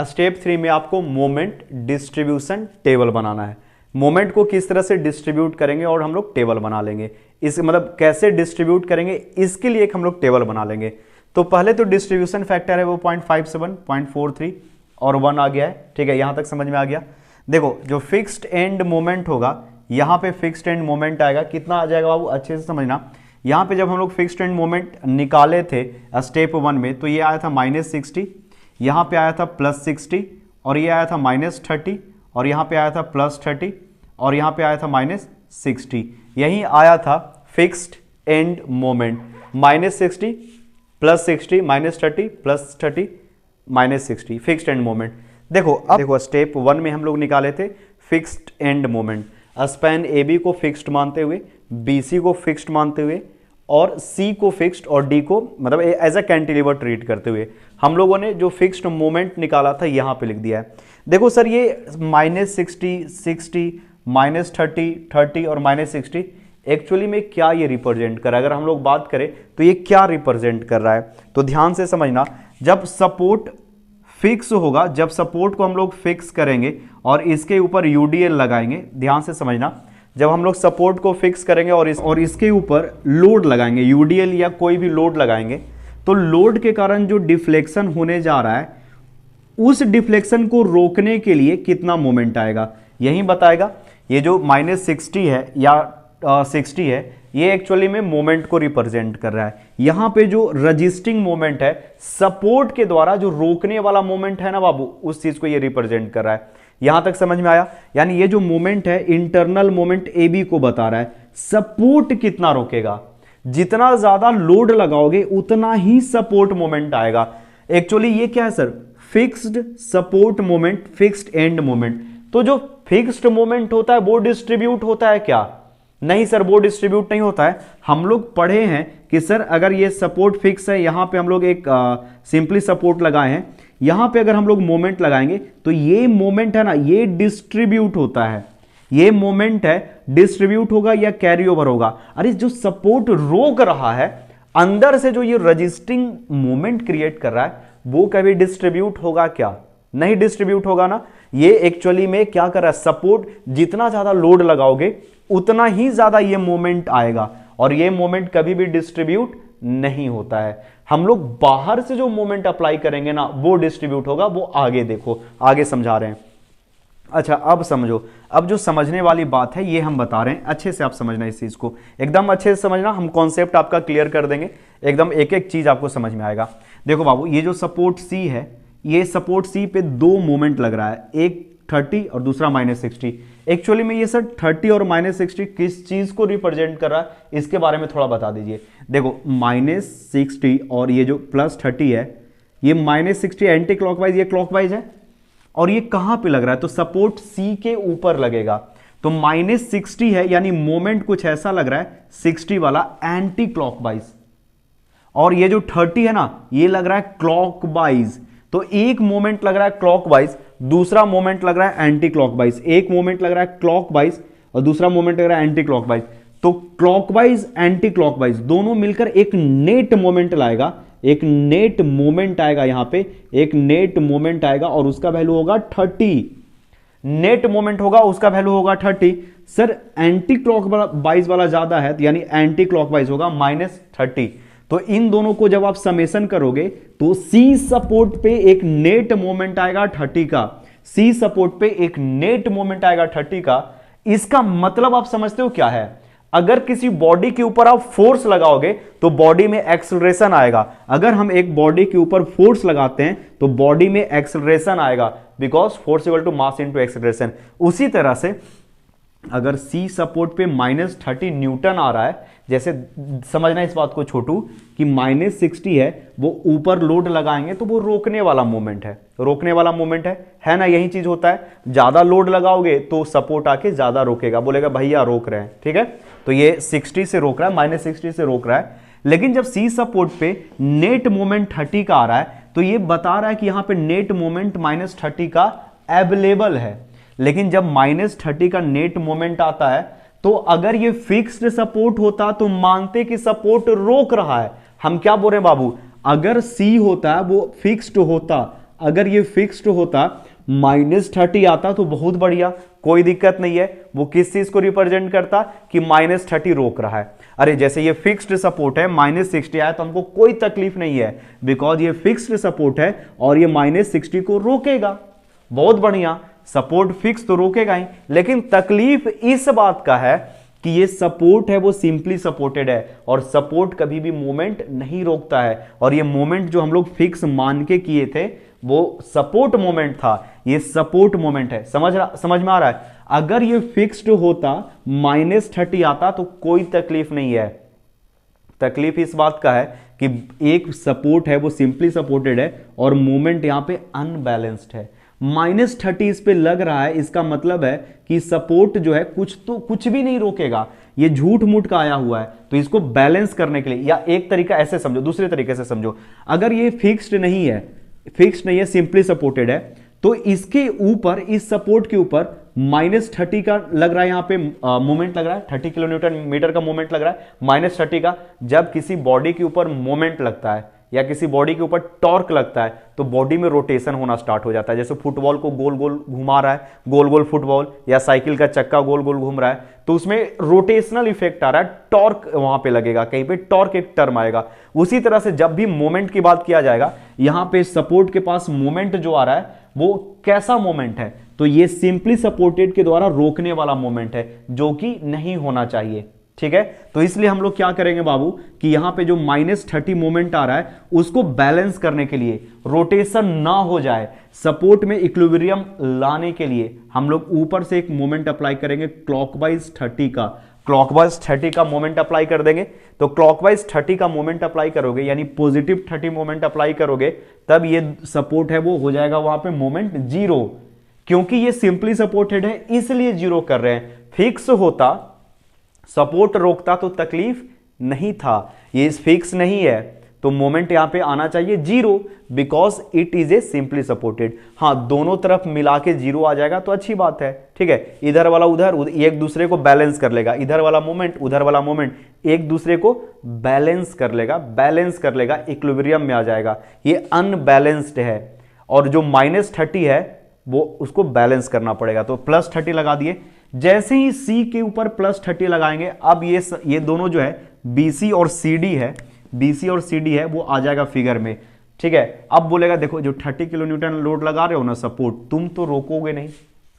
स्टेप 3 में आपको मोमेंट डिस्ट्रीब्यूशन टेबल बनाना है। मोमेंट को किस तरह से डिस्ट्रीब्यूट करेंगे और हम लोग टेबल बना लेंगे। इस मतलब कैसे डिस्ट्रीब्यूट करेंगे इसके लिए एक हम लोग टेबल बना लेंगे। तो पहले तो डिस्ट्रीब्यूशन फैक्टर है वो 0.57, 0.43 और 1 आ गया है। ठीक है, यहां तक समझ में आ गया। देखो जो फिक्स्ड एंड मोमेंट होगा, यहां पे फिक्स्ड एंड मोमेंट आएगा, कितना आ जाएगा बाबू अच्छे से समझना। यहां पे जब हम लोग फिक्स्ड एंड मोमेंट निकाले थे स्टेप 1 में, तो ये आया था -60, यहां पे आया था +60 और ये आया था -30 और यहां पे आया था +30 और यहां पे आया था -60। यही आया था fixed end moment, -60 +60 -30 +30 -60 fixed end moment. देखो स्टेप 1 में हम लोग निकाले थे fixed end moment, span A B को फिक्स्ड मानते हुए, बी सी को फिक्स्ड मानते हुए और सी को फिक्स्ड और डी को मतलब एज अ कैंटिलीवर ट्रीट करते हुए हम लोगों ने जो फिक्स्ड मोमेंट निकाला था यहां पे लिख दिया है। देखो सर ये -60 60 -30 30 और -60 एक्चुअली में क्या ये रिप्रेजेंट कर रहा है, अगर हम लोग बात करें तो ये क्या रिप्रेजेंट कर रहा है, तो ध्यान से समझना। जब सपोर्ट फिक्स होगा, जब सपोर्ट को हम लोग फिक्स करेंगे और इसके ऊपर यूडीएल लगाएंगे, ध्यान से समझना, जब हम लोग सपोर्ट को फिक्स करेंगे और इसके ऊपर लोड लगाएंगे, यूडीएल या कोई भी लोड लगाएंगे, तो लोड के कारण जो डिफ्लेक्शन होने जा रहा है उस डिफ्लेक्शन को रोकने के लिए कितना मोमेंट आएगा यही बताएगा। ये जो -60 है या 60 है, ये एक्चुअली में मोमेंट को रिप्रेजेंट कर रहा है। यहां पे जो रजिस्टिंग मोमेंट है, सपोर्ट के द्वारा जो रोकने वाला मोमेंट है ना बाबू, उस चीज को ये रिप्रेजेंट कर रहा है। यहां तक समझ में आया? यानी ये जो मोमेंट है इंटरनल मोमेंट ए बी को बता रहा है सपोर्ट कितना रोकेगा। जितना ज्यादा लोड लगाओगे उतना ही सपोर्ट मोमेंट आएगा। एक्चुअली ये क्या है sir, fixed support moment, fixed end moment. तो जो फिक्स्ड मोमेंट होता है वो डिस्ट्रीब्यूट होता है क्या? नहीं सर, वो डिस्ट्रीब्यूट नहीं होता है। हम लोग पढ़े हैं कि सर अगर ये सपोर्ट फिक्स है, यहां पे हम लोग एक सिंपली सपोर्ट लगाए हैं, यहां पे अगर हम लोग मोमेंट लगाएंगे तो ये मोमेंट है ना, ये डिस्ट्रीब्यूट होता है। ये मोमेंट है डिस्ट्रीब्यूट होगा या कैरी ओवर होगा। अरे जो सपोर्ट रोक रहा है, अंदर से जो ये रजिस्टिंग मोमेंट क्रिएट कर रहा है, वो कभी डिस्ट्रीब्यूट होगा क्या? नहीं डिस्ट्रीब्यूट होगा ना। ये एक्चुअली में क्या कर रहा है, सपोर्ट जितना ज्यादा लोड लगाओगे उतना ही ज्यादा ये मोमेंट आएगा और ये मोमेंट कभी भी डिस्ट्रीब्यूट नहीं होता है। हम लोग बाहर से जो मोमेंट अप्लाई करेंगे ना वो डिस्ट्रीब्यूट होगा। वो आगे देखो, आगे समझा रहे हैं। अच्छा अब समझो, अब जो समझने वाली बात है ये हम बता रहे हैं, अच्छे से आप समझना इस चीज को, एकदम अच्छे से समझना। हम कॉन्सेप्ट आपका क्लियर कर देंगे, एकदम एक एक चीज आपको समझ में आएगा। देखो बाबू, ये जो सपोर्ट सी है, ये सपोर्ट सी पे दो मोमेंट लग रहा है, एक 30 और दूसरा -60। एक्चुअली में ये सर 30 और -60 किस चीज को रिप्रेजेंट कर रहा है, इसके बारे में थोड़ा बता दीजिए। देखो -60 और ये जो +30 है, ये -60 एंटी क्लॉकवाइज, ये क्लॉकवाइज है और ये कहां पे लग रहा है, तो सपोर्ट सी के ऊपर लगेगा। तो -60 है यानी मोमेंट कुछ ऐसा लग रहा है 60 वाला एंटी क्लॉकवाइज, और ये जो 30 है ना ये लग रहा है क्लॉकवाइज। तो एक मोमेंट लग रहा है क्लॉकवाइज, दूसरा मोमेंट लग रहा है एंटी क्लॉकवाइज। एक मोमेंट लग रहा है क्लॉकवाइज और दूसरा मोमेंट लग रहा है एंटी क्लॉकवाइज। तो क्लॉकवाइज एंटी क्लॉकवाइज दोनों मिलकर एक नेट मोमेंट लाएगा, एक नेट मोमेंट आएगा, यहां पे एक नेट मोमेंट आएगा और उसका वैल्यू होगा 30। नेट मोमेंट होगा, उसका वैल्यू होगा 30। सर एंटी क्लॉकवाइज वाला ज्यादा है, यानी एंटी क्लॉकवाइज होगा -30। तो इन दोनों को जब आप समेशन करोगे तो सी सपोर्ट पे एक नेट मोमेंट आएगा 30 का, सी सपोर्ट पे एक नेट मोमेंट आएगा 30 का। इसका मतलब आप समझते हो क्या है? अगर किसी बॉडी के ऊपर आप फोर्स लगाओगे तो बॉडी में एक्सेलरेशन आएगा। अगर हम एक बॉडी के ऊपर फोर्स लगाते हैं तो बॉडी में एक्सेलरेशन आएगा, because force equal to mass into acceleration. उसी तरह से अगर सी सपोर्ट पे -30 न्यूटन आ रहा है, जैसे समझना इस बात को छोटू कि -60 है, वो ऊपर लोड लगाएंगे तो वो रोकने वाला मोमेंट है, रोकने वाला मोमेंट है ना। यही चीज होता है, ज्यादा लोड लगाओगे तो सपोर्ट आके ज्यादा रोकेगा, बोलेगा भैया रोक रहे हैं, ठीक है। तो ये 60 से रोक रहा है, -60 से रोक रहा है। लेकिन जब सी सपोर्ट पे नेट मोमेंट 30 का आ रहा है तो ये बता रहा है कि यहां पे नेट मोमेंट -30 का अवेलेबल है। लेकिन जब -30 का नेट मोमेंट आता है तो अगर ये फिक्स्ड सपोर्ट होता तो मानते कि सपोर्ट रोक रहा है। हम क्या बोल रहे हैं बाबू, अगर सी होता वो फिक्स्ड होता, अगर ये फिक्स्ड होता -30 आता तो बहुत बढ़िया, कोई दिक्कत नहीं है। वो किस चीज को रिप्रेजेंट करता कि -30 रोक रहा है। अरे जैसे ये फिक्स्ड सपोर्ट है, -60 आया तो हमको कोई तकलीफ नहीं है, बिकॉज ये फिक्स्ड सपोर्ट है और ये -60 को रोकेगा। बहुत बढ़िया, सपोर्ट फिक्स तो रोकेगा ही, लेकिन तकलीफ इस बात का है कि ये सपोर्ट है वो सिंपली सपोर्टेड है और सपोर्ट कभी भी मोमेंट नहीं रोकता है। और ये मोमेंट जो हम लोग फिक्स मान के किए थे वो सपोर्ट मोमेंट था, ये सपोर्ट मोमेंट है। समझ में आ रहा है? अगर ये फिक्स्ड होता, -30 आता तो कोई तकलीफ नहीं है। तकलीफ इस बात का है कि एक सपोर्ट है वो सिंपली सपोर्टेड है और मोमेंट यहां पे अनबैलेंस्ड है। -30 इस पे लग रहा है, इसका मतलब है कि सपोर्ट जो है कुछ भी नहीं रोकेगा, ये झूठ मूठ का आया हुआ है। तो इसको बैलेंस करने के लिए, या एक तरीका ऐसे समझो, दूसरे तरीके से समझो, अगर ये फिक्स्ड नहीं है, सिंपली सपोर्टेड है, तो इसके ऊपर, इस सपोर्ट के ऊपर -30 का लग रहा है, यहां पे मोमेंट लग रहा है, 30 किलो न्यूटन मीटर का मोमेंट लग रहा है, -30 का। जब किसी बॉडी के ऊपर मोमेंट लगता है या किसी बॉडी के ऊपर टॉर्क लगता है तो बॉडी में रोटेशन होना स्टार्ट हो जाता है। जैसे फुटबॉल को गोल गोल घुमा रहा है, गोल गोल फुटबॉल, या साइकिल का चक्का गोल गोल घूम रहा है, तो उसमें रोटेशनल इफेक्ट आ रहा है, टॉर्क वहां पे लगेगा, कहीं पे टॉर्क एक टर्म आएगा। उसी तरह से जब भी मोमेंट की बात किया जाएगा, यहां पे सपोर्ट के पास मोमेंट जो आ रहा है वो कैसा मोमेंट है, तो ये सिंपली सपोर्टेड के द्वारा रोकने वाला मोमेंट है, जो कि नहीं होना चाहिए। ठीक है, तो इसलिए हम लोग क्या करेंगे बाबू कि यहां पे जो -30 मोमेंट आ रहा है उसको बैलेंस करने के लिए, रोटेशन ना हो जाए, सपोर्ट में इक्विलिब्रियम लाने के लिए हम लोग ऊपर से एक मोमेंट अप्लाई करेंगे क्लॉकवाइज 30 का मोमेंट अप्लाई कर देंगे। तो क्लॉकवाइज 30 का मोमेंट अप्लाई करोगे, यानी पॉजिटिव 30 मोमेंट अप्लाई करोगे, तब ये सपोर्ट है वो हो जाएगा वहां पे मोमेंट 0। क्योंकि ये सिंपली सपोर्टेड है इसलिए 0 कर रहे हैं। फिक्स होता, सपोर्ट रोकता तो तकलीफ नहीं था। ये फिक्स नहीं है तो मोमेंट यहां पे आना चाहिए 0, because it is a simply supported. हां, दोनों तरफ मिला के 0 आ जाएगा तो अच्छी बात है। ठीक है, इधर वाला उधर, एक दूसरे को बैलेंस कर लेगा, इधर वाला मोमेंट उधर वाला मोमेंट एक दूसरे को बैलेंस कर लेगा, इक्विलिब्रियम में आ जाएगा। ये अनबैलेंस्ड है और जो -30 है वो उसको बैलेंस करना पड़ेगा, तो +30 लगा दिए। जैसे ही C के ऊपर +30 लगाएंगे, अब ये दोनों जो है BC और CD है वो आ जाएगा फिगर में। ठीक है, अब बोलेगा देखो जो 30 किलो न्यूटन लोड लगा रहे हो ना सपोर्ट, तुम तो रोकोगे नहीं।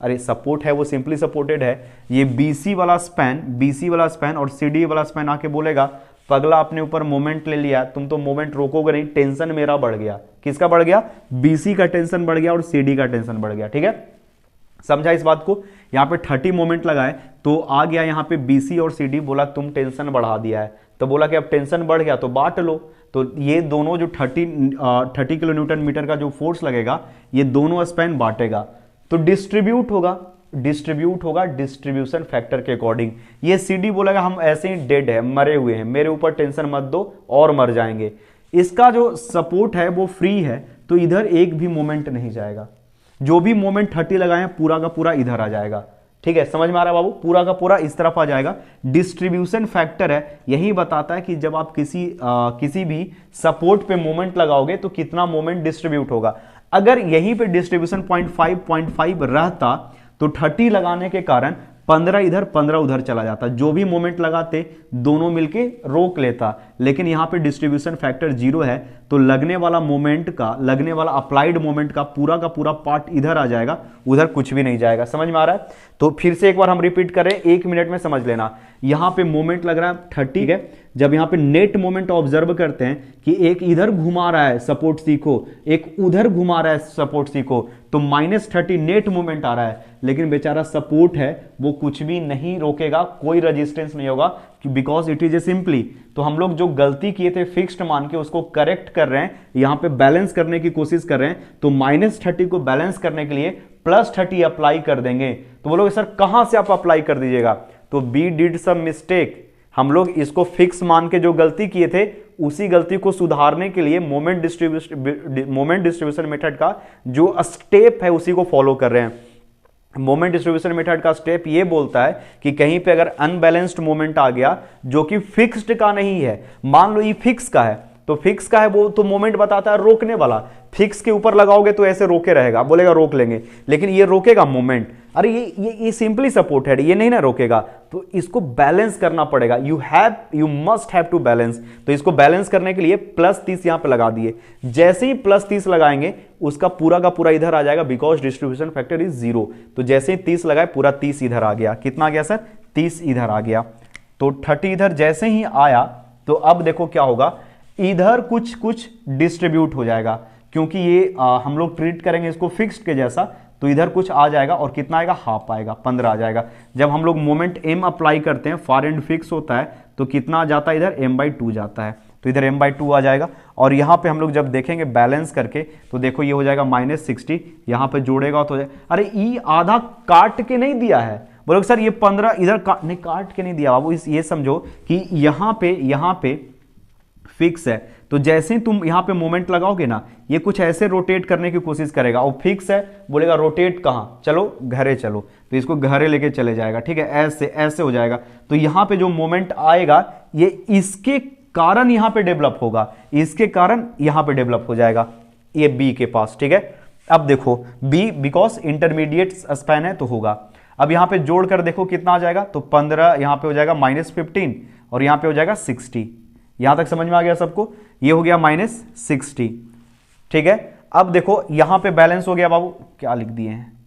अरे सपोर्ट है वो सिंपली सपोर्टेड है, ये BC वाला स्पैन और CD वाला स्पैन आके बोलेगा पगला अपने ऊपर मोमेंट ले लिया, तुम तो मोमेंट रोकोगे नहीं, टेंशन मेरा बढ़ गया। किसका बढ़ गया? BC का टेंशन बढ़ गया और CD का टेंशन बढ़ गया। ठीक है, समझा इस बात को? यहां पे 30 मोमेंट लगाए तो आ गया यहां पे BC और CD, बोला तुम टेंशन बढ़ा दिया है, तो बोला कि अब टेंशन बढ़ गया तो बांट लो। तो ये दोनों जो 30 किलो न्यूटन मीटर का जो फोर्स लगेगा, ये दोनों स्पैन बांटेगा तो डिस्ट्रीब्यूट होगा डिस्ट्रीब्यूशन फैक्टर के अकॉर्डिंग। ये CD बोलेगा हम ऐसे ही डेड है, मरे हुए हैं, मेरे ऊपर टेंशन मत दो और मर जाएंगे। इसका जो सपोर्ट है वो फ्री है, तो इधर एक भी मोमेंट नहीं जाएगा। जो भी मोमेंट 30 लगाए पूरा का पूरा इधर आ जाएगा। ठीक है, समझ में आ रहा है बाबू? पूरा का पूरा इस तरफ आ जाएगा। डिस्ट्रीब्यूशन फैक्टर है, यही बताता है कि जब आप किसी भी सपोर्ट पे मोमेंट लगाओगे तो कितना मोमेंट डिस्ट्रीब्यूट होगा। अगर यहीं पे डिस्ट्रीब्यूशन 0.5 रहता तो 30 लगाने के कारण 15 इधर 15 उधर चला जाता, जो भी मोमेंट लगाते दोनों मिलके रोक लेता। लेकिन यहां पे डिस्ट्रीब्यूशन फैक्टर 0 है, तो लगने वाला अप्लाइड मोमेंट का पूरा पार्ट इधर आ जाएगा, उधर कुछ भी नहीं जाएगा। समझ में आ रहा है? तो फिर से एक बार हम रिपीट करें, 1 मिनट में समझ लेना। यहां पे मोमेंट लग रहा है 30 है, जब यहां पे नेट मोमेंट ऑब्जर्व करते हैं कि एक इधर घुमा रहा है सपोर्ट सी को, एक उधर घुमा रहा है सपोर्ट सी को, तो -30 नेट मोमेंट आ रहा है, लेकिन बेचारा सपोर्ट है वो कुछ भी नहीं रोकेगा, कोई रेजिस्टेंस नहीं होगा, because it is a simply. तो हम लोग जो गलती किए थे फिक्स्ड मान के उसको करेक्ट कर रहे हैं, यहां पे बैलेंस करने की कोशिश कर रहे हैं। तो -30 को बैलेंस करने के लिए +30 अप्लाई कर देंगे। तो बोलोगे सर कहां से आप अप्लाई कर दीजिएगा? तो बी डिड सम मिस्टेक, हम लोग इसको फिक्स मान के जो गलती किए थे उसी गलती को सुधारने के लिए मोमेंट डिस्ट्रीब्यूशन मेथड का जो स्टेप है उसी को फॉलो कर रहे हैं। मोमेंट डिस्ट्रीब्यूशन मेथड का स्टेप ये बोलता है कि कहीं पे अगर अनबैलेंस्ड मोमेंट आ गया जो कि फिक्स्ड का नहीं है, मान लो ये फिक्स का है, तो फिक्स का है वो तो मोमेंट बताता है रोकने वाला, फिक्स के ऊपर लगाओगे तो ऐसे रोके रहेगा, बोलेगा रोक लेंगे, लेकिन ये रोकेगा मोमेंट। अरे ये सिंपली सपोर्टेड, ये नहीं ना रोकेगा, तो इसको बैलेंस करना पड़ेगा। You must have to balance. तो इसको बैलेंस करने के लिए +30 यहां पे लगा दिए। जैसे ही +30 लगाएंगे उसका पूरा का पूरा इधर आ जाएगा, बिकॉज डिस्ट्रीब्यूशन फैक्टर इज 0। तो जैसे ही 30 लगाए पूरा 30 इधर आ गया। कितना आ गया सर? 30 इधर आ गया। तो 30 इधर जैसे ही आया तो अब देखो क्या होगा, इधर कुछ कुछ डिस्ट्रीब्यूट हो जाएगा, क्योंकि ये हम लोग ट्रीट करेंगे इसको फिक्स्ड के जैसा। तो इधर कुछ आ जाएगा और कितना आएगा? हाफ आएगा, 15 आ जाएगा। जब हम लोग मोमेंट m अप्लाई करते हैं, फार एंड फिक्स होता है, तो कितना आ जाता है? इधर m/2 जाता है, तो इधर m/2 आ जाएगा। और यहाँ पे हम लोग जब देखेंगे बैलेंस करके तो देखो ये हो जाएगा -60, यहाँ पे जोड़ेगा तो अरे ई आधा काट के नहीं दिया है। बोलोगे सर ये 15 इधर नहीं काट के नहीं दिया बाबू। ये समझो कि यहाँ पे फिक्स है, तो जैसे ही तुम यहां पे मोमेंट लगाओगे ना, ये कुछ ऐसे रोटेट करने की कोशिश करेगा, और फिक्स है, बोलेगा रोटेट कहां? चलो घरे चलो, तो इसको घरे लेके चले जाएगा। ठीक है, ऐसे ऐसे हो जाएगा। तो यहां पे जो मोमेंट आएगा ये इसके कारण यहां पे डेवलप होगा, इसके कारण यहां पे डेवलप हो जाएगा, ये बी के पास। ठीक है, अब देखो बी बिकॉज इंटरमीडिएट स्पैन है तो होगा। अब यहां पे जोड़कर देखो कितना आ जाएगा, तो 15 यहां पे हो जाएगा -15 और यहां पे हो जाएगा 60। यहां तक समझ में आ गया सबको? ये हो गया -60। ठीक है, अब देखो यहां पे बैलेंस हो गया बाबू। क्या लिख दिए हैं?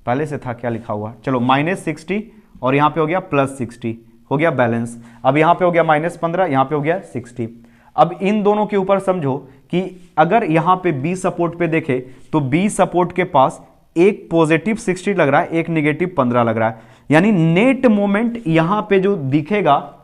पहले से था क्या लिखा हुआ? चलो -60 और यहां पे हो गया +60, हो गया बैलेंस। अब यहां पे हो गया -15, यहां पे हो गया 60। अब इन दोनों के ऊपर समझो कि अगर यहां पे बी सपोर्ट पे देखे तो बी सपोर्ट के पास एक पॉजिटिव 60 लग रहा है, एक नेगेटिव 15 लग रहा है, यानी नेट मोमेंट यहां पे जो दिखेगा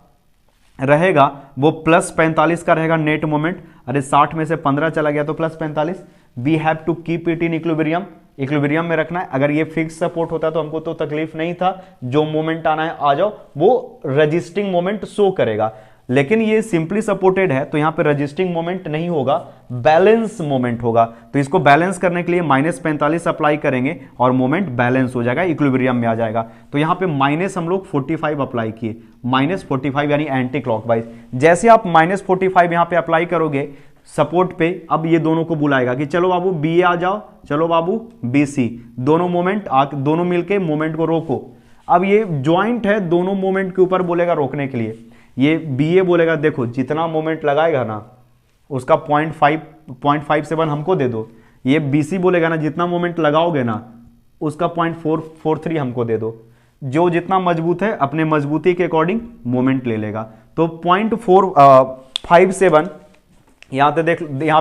रहेगा वो +45 का रहेगा नेट मोमेंट। अरे 60 में से 15 चला गया तो +45। We have to keep it in equilibrium, equilibrium में रखना है। अगर ये फिक्स सपोर्ट होता तो हमको तो तकलीफ नहीं था, जो मोमेंट आना है आ जाओ, वो रजिस्टिंग मोमेंट शो करेगा। लेकिन ये सिंपली सपोर्टेड है तो यहां पे रजिस्टिंग मोमेंट नहीं होगा, बैलेंस मोमेंट होगा। तो इसको बैलेंस करने के लिए -45 अप्लाई करेंगे और मोमेंट बैलेंस हो जाएगा, इक्विलिब्रियम में आ जाएगा। तो यहां पे माइनस हम लोग 45 अप्लाई किए, -45 यानी एंटी क्लॉकवाइज। जैसे आप -45 यहां पे अप्लाई करोगे सपोर्ट पे, अब ये दोनों को बुलाएगा कि चलो बाबू बी आ जाओ, चलो बाबू BC, दोनों मोमेंट दोनों मिलके मोमेंट को रोको। अब ये ज्वाइंट है, दोनों मोमेंट के ऊपर बोलेगा रोकने के लिए। ये BA बोलेगा देखो जितना मोमेंट लगाएगा ना उसका 0.57 हमको दे दो। ये BC बोलेगा ना जितना मोमेंट लगाओगे ना उसका 0.443 हमको दे दो। जो जितना मजबूत है अपने मजबूती के अकॉर्डिंग मोमेंट ले लेगा। तो 0.457 यहाँ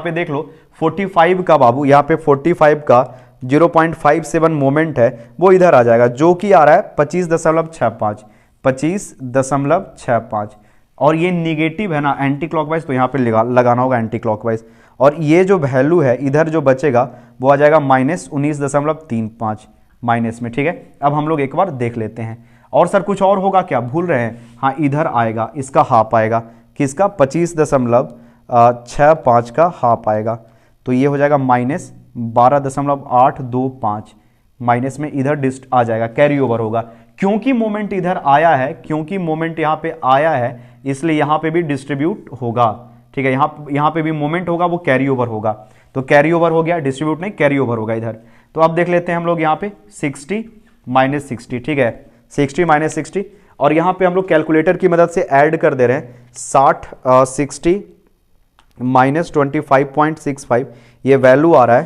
पे देख लो 45 का बाबू, यहाँ पे 45 का 0.57 मोमेंट है वो इधर आ जाएगा, जो कि आ रहा है 25.65 और ये निगेटिव है ना एंटी क्लॉकवाइज, तो यहाँ पे लगाना होगा एंटी क्लॉकवाइज। और ये जो वैल्यू है इधर जो बचेगा वो आ जाएगा -19.35 माइनस में। ठीक है, अब हम लोग एक बार देख लेते हैं। और सर कुछ और होगा क्या, भूल रहे हैं? हाँ, इधर आएगा, इसका हाफ आएगा, किसका? 25.65 का हाफ आएगा, तो ये हो जाएगा -12.825 माइनस में इधर डिस्ट आ जाएगा, कैरी ओवर होगा। क्योंकि मोमेंट इधर आया है, क्योंकि मोमेंट यहाँ पे आया है, इसलिए यहाँ पे भी डिस्ट्रीब्यूट होगा। ठीक है, यहाँ पे भी मोमेंट होगा, वो कैरी ओवर होगा। तो कैरी ओवर हो गया, डिस्ट्रीब्यूट नहीं, कैरी ओवर होगा इधर। तो अब देख लेते हैं हम लोग यहाँ पे 60 -60। ठीक है, 60 -60 और यहाँ पे हम लोग कैलकुलेटर की मदद से ऐड कर दे रहे हैं 60 -25.65, ये वैल्यू आ रहा है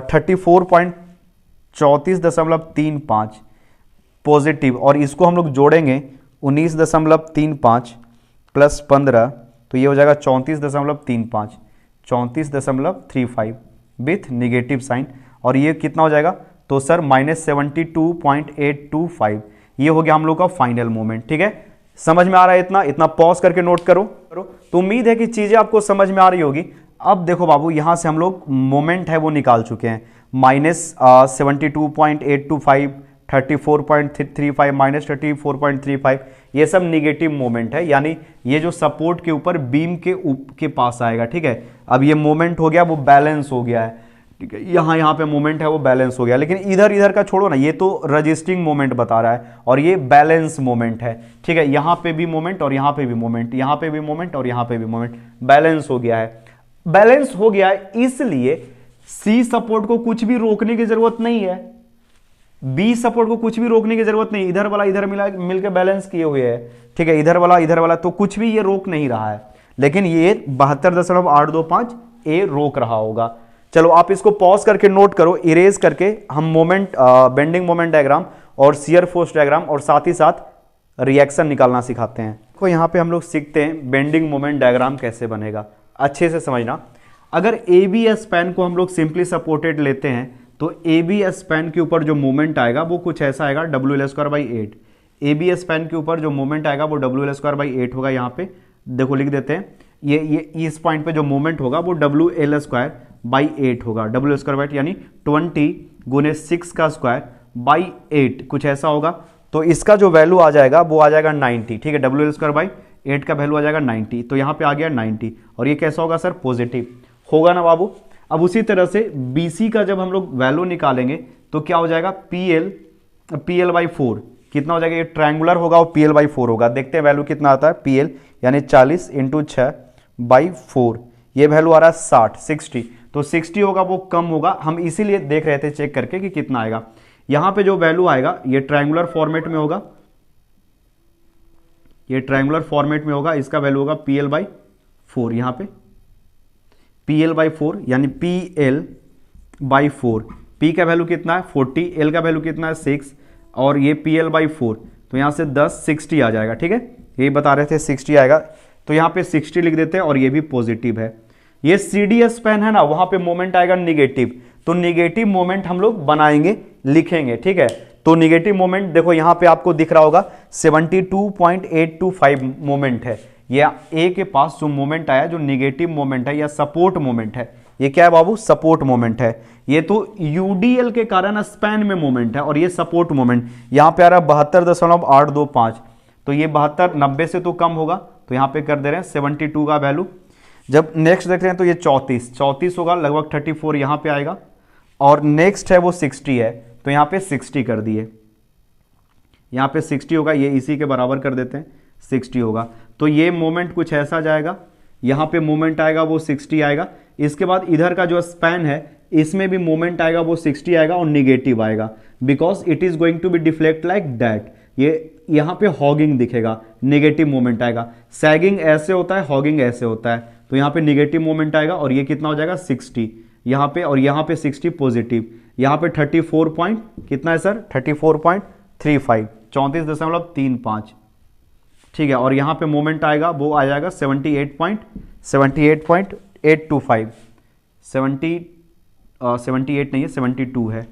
34.3435 पॉजिटिव। और इसको हम लोग जोड़ेंगे 19.35 + 15, तो ये हो जाएगा 34.35 विथ निगेटिव साइन। और ये कितना हो जाएगा? तो सर -72.825, ये हो गया हम लोग का फाइनल मोमेंट। ठीक है, समझ में आ रहा है? इतना पॉज करके नोट करो। तो उम्मीद है कि चीजें आपको समझ में आ रही होगी। अब देखो बाबू, यहां से हम लोग मोमेंट है वो निकाल चुके हैं, -72.825, 34.35 -34.35, ये सब निगेटिव मोमेंट है, यानी ये जो सपोर्ट के ऊपर बीम के पास आएगा। ठीक है, अब ये मोमेंट हो गया वो बैलेंस हो गया है। ठीक है, यहाँ पे मोमेंट है वो बैलेंस हो गया, लेकिन इधर का छोड़ो ना, ये तो रजिस्टिंग मोमेंट बता रहा है और ये बैलेंस मोमेंट है। ठीक है, यहाँ पे भी मोमेंट और यहाँ पे भी मोमेंट, यहाँ पे भी मोमेंट और यहाँ पे भी मोमेंट, बैलेंस हो गया है। बैलेंस हो गया है, इसलिए सी सपोर्ट को कुछ भी रोकने की जरूरत नहीं है। बी सपोर्ट को कुछ भी रोकने की जरूरत नहीं, इधर वाला इधर मिला मिलकर बैलेंस किए हुए है, ठीक है, इधर वाला तो कुछ भी ये रोक नहीं रहा है, लेकिन ये 72.825 ए रोक रहा होगा। चलो आप इसको पॉज करके नोट करो, इरेज करके हम मोमेंट बेंडिंग मोमेंट डायग्राम और शियर फोर्स डायग्राम और साथ ही साथ रिएक्शन निकालना सिखाते हैं। तो यहाँ पे हम लोग सीखते हैं बेंडिंग मोमेंट डायग्राम कैसे बनेगा, अच्छे से समझना। अगर ए बी स्पैन को हम लोग सिंपली सपोर्टेड लेते हैं तो ए बी स्पैन के ऊपर जो मोमेंट आएगा वो कुछ ऐसा आएगा WL²/8। ए बी स्पैन के ऊपर जो मोमेंट आएगा वो WL²/8 होगा। यहाँ पे देखो लिख देते हैं, ये इस पॉइंट पे जो मोमेंट होगा वो WL²/8 होगा। WL² यानी 20 × 6 का स्क्वायर बाई 8 कुछ ऐसा होगा। तो इसका जो वैल्यू आ जाएगा वो आ जाएगा 90, ठीक है, WL²/8 का वैल्यू आ जाएगा 90। तो यहाँ पे आ गया 90 और ये कैसा होगा सर, पॉजिटिव होगा ना बाबू। अब उसी तरह से BC का जब हम लोग वैल्यू निकालेंगे तो क्या हो जाएगा, PL/4 कितना हो जाएगा, ये ट्रायंगुलर होगा और PL/4 होगा। देखते हैं वैल्यू कितना आता है, PL यानी 40 × 6/4, ये वैल्यू आ रहा है 60। तो 60 होगा वो कम होगा, हम इसीलिए देख रहे थे चेक करके कि कितना आएगा। यहां पे जो वैल्यू आएगा ये ट्रायंगुलर फॉर्मेट में होगा, ये ट्रायंगुलर फॉर्मेट में होगा, इसका वैल्यू होगा PL/4। यहां पे PL/4 यानी PL/4, P का वैल्यू कितना है 40, L का वैल्यू कितना है 6 और ये PL/4, तो यहां से 10 60 आ जाएगा, ठीक है, यही बता रहे थे 60 आएगा। तो यहां पे 60 लिख देते हैं और ये भी पॉजिटिव है। ये CD स्पैन है ना, वहां पे मोमेंट आएगा निगेटिव, तो निगेटिव मोमेंट हम लोग बनाएंगे, लिखेंगे, ठीक है। तो निगेटिव मोमेंट देखो यहां पे आपको दिख रहा होगा 72.825 मोमेंट है। या ए के पास जो मोमेंट आया जो निगेटिव मोमेंट है या सपोर्ट मोमेंट है, ये क्या है बाबू, सपोर्ट मोमेंट है। ये तो UDL के कारण स्पैन में मोमेंट है और ये सपोर्ट मोमेंट यहां पे आ रहा है 72.825। तो ये 72 90 से तो कम होगा, तो यहां पे कर दे रहे हैं 72 का वैल्यू। जब नेक्स्ट देख रहे हैं तो ये 34 होगा, लगभग 34 यहां पे आएगा और नेक्स्ट है वो 60 है, तो यहां पे 60 कर दिए, यहां पे 60 होगा, ये इसी के बराबर कर देते हैं 60 होगा। तो ये मोमेंट कुछ ऐसा जाएगा, यहां पे मोमेंट आएगा वो 60 आएगा। इसके बाद इधर का जो स्पैन है इसमें भी मोमेंट आएगा वो 60 आएगा और निगेटिव आएगा, because it is going to be deflect like that. ये यहां पे हॉगिंग दिखेगा, नेगेटिव मोमेंट आएगा। सैगिंग ऐसे होता है, हॉगिंग ऐसे होता है, तो यहां पे निगेटिव मोमेंट आएगा और ये कितना हो जाएगा 60 यहां पे, और यहां पे 60 पॉजिटिव। यहां पे 34 पॉइंट कितना है सर, 34.35 34.35, ठीक है। और यहां पे मोमेंट आएगा वो आ जाएगा 78.825 78 नहीं है 72 है,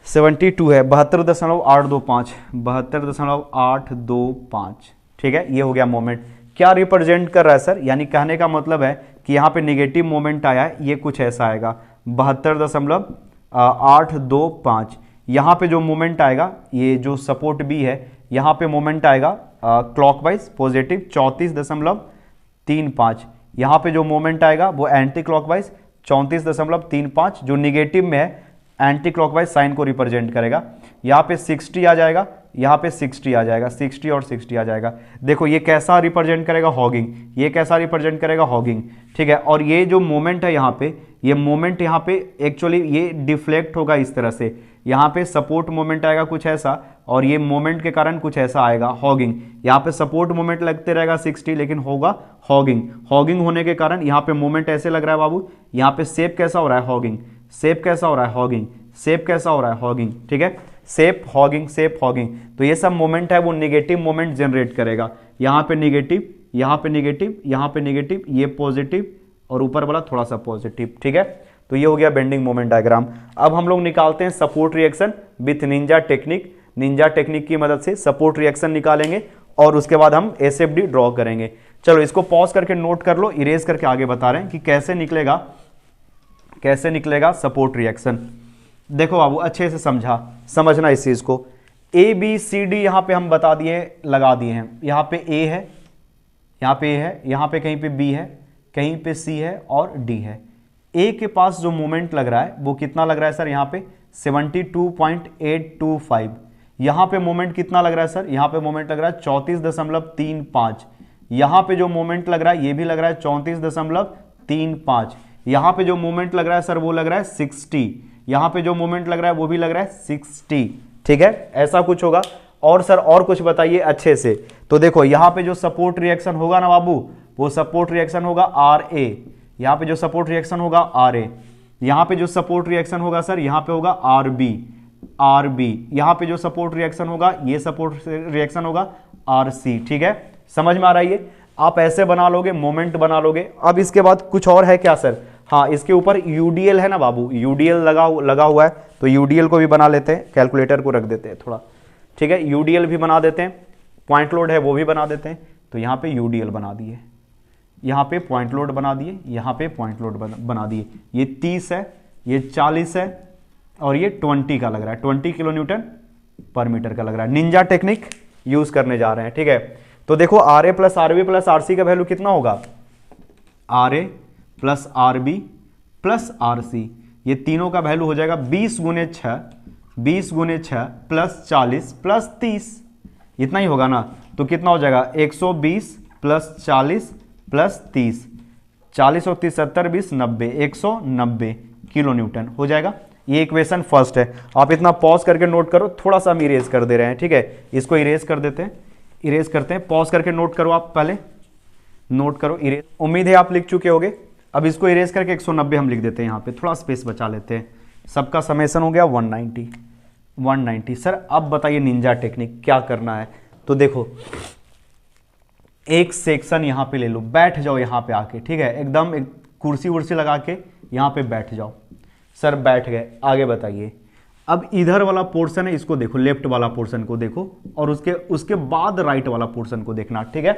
72 है, 72.825 ठीक है। ये हो गया मोमेंट। क्या रिप्रेजेंट कर रहा है सर, यानी कहने का मतलब है कि यहां पे नेगेटिव मोमेंट आया है, ये कुछ ऐसा आएगा 72.825। यहां पे जो मोमेंट आएगा, ये जो सपोर्ट बी है, यहां पे मोमेंट आएगा क्लॉकवाइज पॉजिटिव 34.35। यहां पे जो मोमेंट आएगा वो एंटी क्लॉकवाइज 34.35, जो निगेटिव में है एंटी क्लॉकवाइज साइन को रिप्रेजेंट करेगा। यहां पे 60 आ जाएगा, यहां पे 60 आ जाएगा, 60 और 60 आ जाएगा। देखो ये कैसा रिप्रेजेंट करेगा, हॉगिंग, ये कैसा रिप्रेजेंट करेगा, हॉगिंग, ठीक है। और ये जो मोमेंट है यहां पे, ये मोमेंट यहां पे एक्चुअली ये डिफ्लेक्ट होगा इस तरह से, यहां पे सपोर्ट मोमेंट आएगा कुछ ऐसा और ये मोमेंट के कारण कुछ ऐसा आएगा, हॉगिंग। यहां पे सपोर्ट मोमेंट लगते रहेगा 60, लेकिन होगा हॉगिंग। हॉगिंग होने के कारण यहां पे मोमेंट ऐसे लग रहा है बाबू, यहां पे शेप कैसा हो रहा है, हॉगिंग, शेप कैसा हो रहा है, हॉगिंग, शेप कैसा हो रहा है, हॉगिंग, ठीक है, शेप हॉगिंग, शेप हॉगिंग। तो ये सब मोमेंट है वो नेगेटिव मोमेंट जनरेट करेगा। यहां पे नेगेटिव, यहां पे नेगेटिव, यहां पे नेगेटिव, ये पॉजिटिव और ऊपर वाला थोड़ा सा पॉजिटिव, ठीक है। तो ये हो गया बेंडिंग मोमेंट डायग्राम। अब हम लोग निकालते हैं support reaction with Ninja technique. Ninja technique की मदद से सपोर्ट रिएक्शन निकालेंगे और उसके बाद हम एसएफडी ड्रॉ करेंगे। चलो इसको पॉज करके नोट कर लो, इरेज करके आगे बता रहे हैं कि कैसे निकलेगा, कैसे निकलेगा सपोर्ट रिएक्शन। देखो बाबू अच्छे से समझना इस चीज को। ए बी सी डी यहां पे हम बता दिए, लगा दिए हैं। यहां पे ए है, यहां पे ए है, यहां पे कहीं पे बी है, कहीं पे सी है और डी है। ए के पास जो मोमेंट लग रहा है वो कितना लग रहा है सर, यहां पे 72.825। यहां पे मोमेंट कितना लग रहा है सर, यहां पे मोमेंट लग रहा है 34.35। यहां पे जो मोमेंट लग रहा है ये भी लग रहा है 34.35। यहां पे जो मोमेंट लग रहा है सर वो लग रहा है 60। यहाँ पे जो मोमेंट लग रहा है वो भी लग रहा है 60, ठीक है, ऐसा कुछ होगा। और सर और कुछ बताइए अच्छे से। तो देखो यहाँ पे जो सपोर्ट रिएक्शन होगा ना बाबू, वो सपोर्ट रिएक्शन होगा आर ए, यहाँ पे जो सपोर्ट रिएक्शन होगा आर ए, यहाँ पे जो सपोर्ट रिएक्शन होगा सर यहाँ पे होगा आर बी, आर बी, यहाँ पे जो सपोर्ट रिएक्शन होगा ये सपोर्ट रिएक्शन होगा आर सी, ठीक है, समझ में आ रहा है ये। आप ऐसे बना लोगे, मोमेंट बना लोगे। अब इसके बाद कुछ और है क्या सर? हाँ, इसके ऊपर यूडीएल है ना बाबू, यूडीएल लगा हुआ है, तो यूडीएल को भी बना लेते हैं, कैलकुलेटर को रख देते हैं थोड़ा, ठीक है, यूडीएल भी बना देते हैं, पॉइंट लोड है वो भी बना देते हैं। तो यहाँ पे यूडीएल बना दिए, यहाँ पे पॉइंट लोड बना दिए, यहाँ पे पॉइंट लोड बना दिए। ये 30 है, ये 40 है और ये 20 का लग रहा है, 20 किलो न्यूटन पर मीटर का लग रहा है। निंजा टेक्निक यूज करने जा रहे हैं, ठीक है। तो देखो R A plus R B plus R C का वैल्यू कितना होगा? R A plus R B plus R C, ये तीनों का वैल्यू हो जाएगा 20 गुने 6, 20 गुने 6 प्लस 40 प्लस 30, इतना ही होगा ना। तो कितना हो जाएगा? 120 प्लस 40 प्लस 30, 40 और 30 70 20 90, 190 किलो न्यूटन हो जाएगा। ये इक्वेशन फर्स्ट है। आप इतना पॉज करके नोट करो, थोड़ा सा हम इरेज कर दे रहे हैं, ठीक है, इसको इरेज कर देते हैं, इरेज करते हैं, पॉज करके नोट करो, आप पहले नोट करो, इरेज। उम्मीद है आप लिख चुके होगे। अब इसको इरेज करके 190 हम लिख देते हैं, यहाँ पे थोड़ा स्पेस बचा लेते हैं। सबका समेसन हो गया 190, 190। सर अब बताइए निंजा टेक्निक क्या करना है? तो देखो एक सेक्शन यहाँ पे ले लो, बैठ जाओ यहाँ पे आके, ठीक है, एकदम एक कुर्सी वुर्सी लगा के यहाँ पे बैठ जाओ। सर बैठ गए, आगे बताइए। अब इधर वाला पोर्शन है, इसको देखो, लेफ्ट वाला पोर्शन को देखो और उसके बाद राइट वाला पोर्शन को देखना, ठीक है।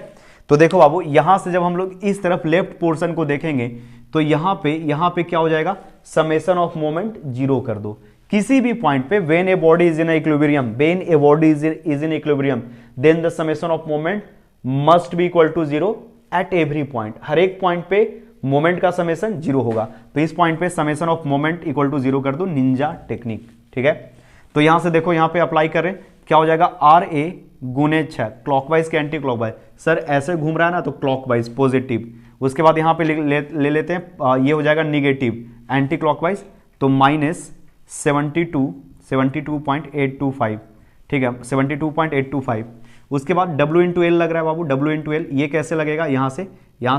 तो देखो बाबू, यहां से जब हम लोग इस तरफ लेफ्ट पोर्शन को देखेंगे तो यहाँ पे क्या हो जाएगा? समेशन ऑफ मोमेंट 0 कर दो किसी भी पॉइंट पे। When a body is in equilibrium, when a body is in equilibrium, then the summation of moment must be equal to 0 at every point. हर एक पॉइंट पे मोमेंट का समेशन 0 होगा, तो इस पॉइंट पे summation of moment equal to 0 कर दो, निंजा टेक्निक, ठीक है। तो यहां से देखो, यहां पे अप्लाई करें, क्या हो जाएगा? आर ए गुने 6, क्लॉकवाइज के एंटी क्लॉकवाइज। सर ऐसे घूम रहा है ना, तो क्लॉकवाइज पॉजिटिव, उसके बाद यहां पे ले लेते हैं, ये हो जाएगा निगेटिव एंटी क्लॉकवाइज, तो माइनस 72.825, ठीक है, 72.825। उसके बाद W इंटू एल लग रहा है बाबू, W इंटू एल, ये कैसे लगेगा? यहाँ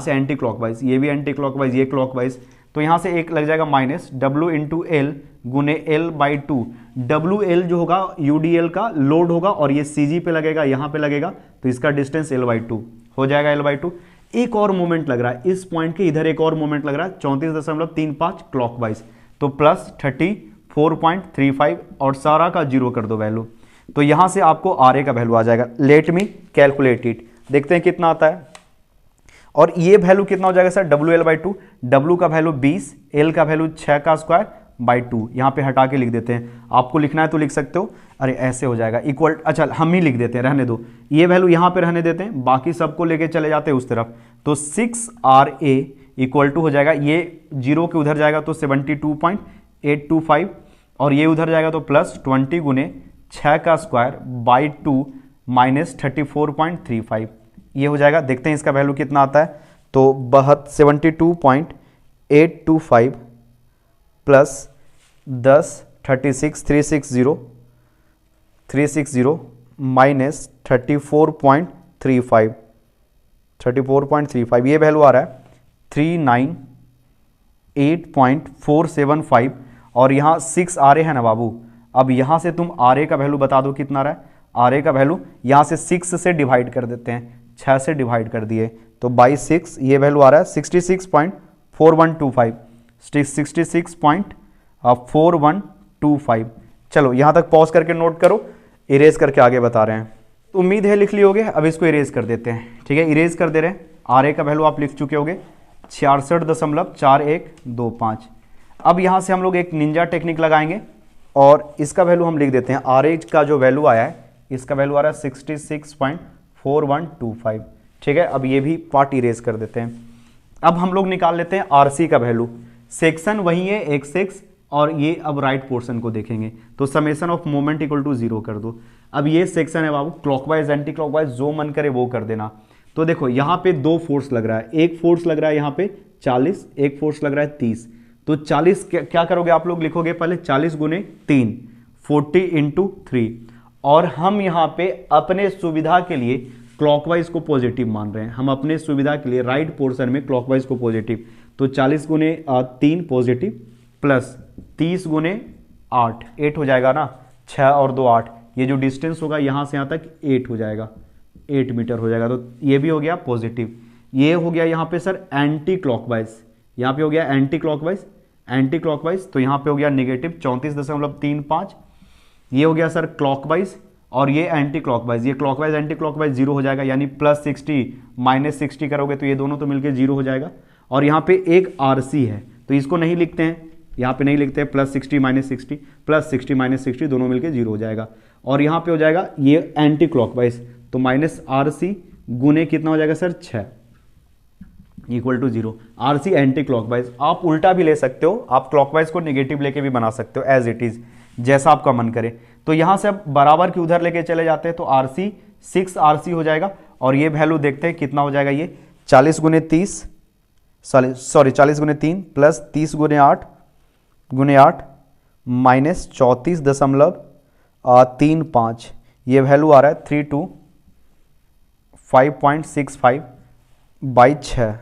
से एंटी क्लॉकवाइज, ये भी एंटी क्लॉकवाइज, ये क्लॉकवाइज, तो यहाँ से एक लग जाएगा माइनस W इंटू एल गुने L बाई 2। डब्ल्यू एल जो होगा UDL का लोड होगा और ये CG पे लगेगा, यहाँ पे लगेगा, तो इसका डिस्टेंस L बाई 2 हो जाएगा, L बाई 2। एक और मोमेंट लग रहा है इस पॉइंट के इधर, एक और मोमेंट लग रहा है 34.35 क्लॉकवाइज, तो प्लस 34.35 और सारा का 0 कर दो वैल्यू। तो यहां से आपको RA का वैल्यू आ जाएगा। लेट मी कैलकुलेट इट, देखते हैं कितना आता है। और ये वैल्यू कितना हो जाएगा सर? WL बाई 2, W का वैल्यू 20, L का वैल्यू 6 का स्क्वायर बाई 2। यहाँ पे हटा के लिख देते हैं, आपको लिखना है तो लिख सकते हो। अरे ऐसे हो जाएगा इक्वल, अच्छा हम ही लिख देते हैं, रहने दो, ये वैल्यू यहाँ पे रहने देते हैं, बाकी सबको लेके चले जाते हैं उस तरफ। तो 6RA इक्वल टू हो जाएगा, ये 0 के उधर जाएगा तो 72.825 और ये उधर जाएगा तो प्लस 20 गुने 6 का स्क्वायर बाई 2 माइनस 34.35, ये हो जाएगा। देखते हैं इसका वैल्यू कितना आता है। तो 72.825 प्लस 10 360 माइनस 34.35, ये वैल्यू आ रहा है 398.475 और यहाँ 6RA है ना बाबू। अब यहाँ से तुम RA का वैल्यू बता दो कितना रहा है। RA का वैल्यू यहाँ से 6 से डिवाइड कर देते हैं, 6 से डिवाइड कर दिए तो बाई 6, ये वैल्यू आ रहा है 66.4125, 66.4125। चलो यहाँ तक पॉज करके नोट करो, इरेज करके आगे बता रहे हैं। तो उम्मीद है लिख लिए होगे। अब इसको इरेज कर देते हैं, ठीक है, इरेज कर दे रहे हैं। RA का वैल्यू आप लिख चुके होगे 66.4125। अब यहाँ से हम लोग एक निंजा टेक्निक लगाएंगे और इसका वैल्यू हम लिख देते हैं। RA का जो वैल्यू आया है, इसका वैल्यू आ रहा है 66.4125, ठीक है। अब ये भी पार्ट इरेज कर देते हैं। अब हम लोग निकाल लेते हैं RC का वैल्यू। सेक्शन वही है x और ये अब राइट पोर्शन को देखेंगे तो summation of moment equal to 0 कर दो। अब ये सेक्शन है बाबू, क्लॉकवाइज एंटी क्लॉकवाइज जो मन करे वो कर देना। तो देखो यहाँ पे 2 फोर्स लग रहा है, एक फोर्स लग रहा है यहाँ पे 40, एक फोर्स लग रहा है 30। तो 40 क्या करोगे आप लोग, लिखोगे पहले 40 गुने 3, 40 इंटू 3, और हम यहाँ पे अपने सुविधा के लिए क्लॉकवाइज को पॉजिटिव मान रहे हैं, हम अपने सुविधा के लिए राइट पोर्शन में क्लॉकवाइज को पॉजिटिव, तो 40 गुने 3 पॉजिटिव प्लस 30 गुने 8, 8 हो जाएगा ना, 6 और 2 8, ये जो डिस्टेंस होगा यहाँ से यहाँ तक 8 हो जाएगा, 8 मीटर हो जाएगा, तो ये भी हो गया पॉजिटिव। ये हो गया यहाँ पे सर एंटी क्लॉकवाइज, यहाँ पे हो गया एंटी क्लॉकवाइज, एंटी क्लॉकवाइज, तो यहाँ पे हो गया नेगेटिव 34.35, ये हो गया सर क्लॉकवाइज, और ये एंटी क्लॉकवाइज, ये क्लॉकवाइज एंटी क्लॉकवाइज 0 हो जाएगा, यानी +60 -60 करोगे तो ये दोनों तो मिलके 0 हो जाएगा। और यहाँ पे एक आरसी है तो इसको नहीं लिखते हैं, यहाँ पे नहीं लिखते हैं, +60 -60, +60 -60 दोनों मिलके 0 हो जाएगा। और यहाँ पे हो जाएगा ये एंटी क्लॉकवाइज, तो -RC गुने कितना हो जाएगा सर 6 = 0। RC एंटी क्लॉकवाइज, आप उल्टा भी ले सकते हो, आप क्लॉकवाइज को नेगेटिव लेके भी बना सकते हो, एज इट इज, जैसा आपका मन करे। तो यहां से अब बराबर की उधर लेके चले जाते हैं, तो RC 6RC हो जाएगा, और ये वैल्यू देखते हैं कितना हो जाएगा, ये 40 गुने 3 प्लस 30 गुने 8 माइनस 34.35, ये वैल्यू आ रहा है 325.65 बाई 6,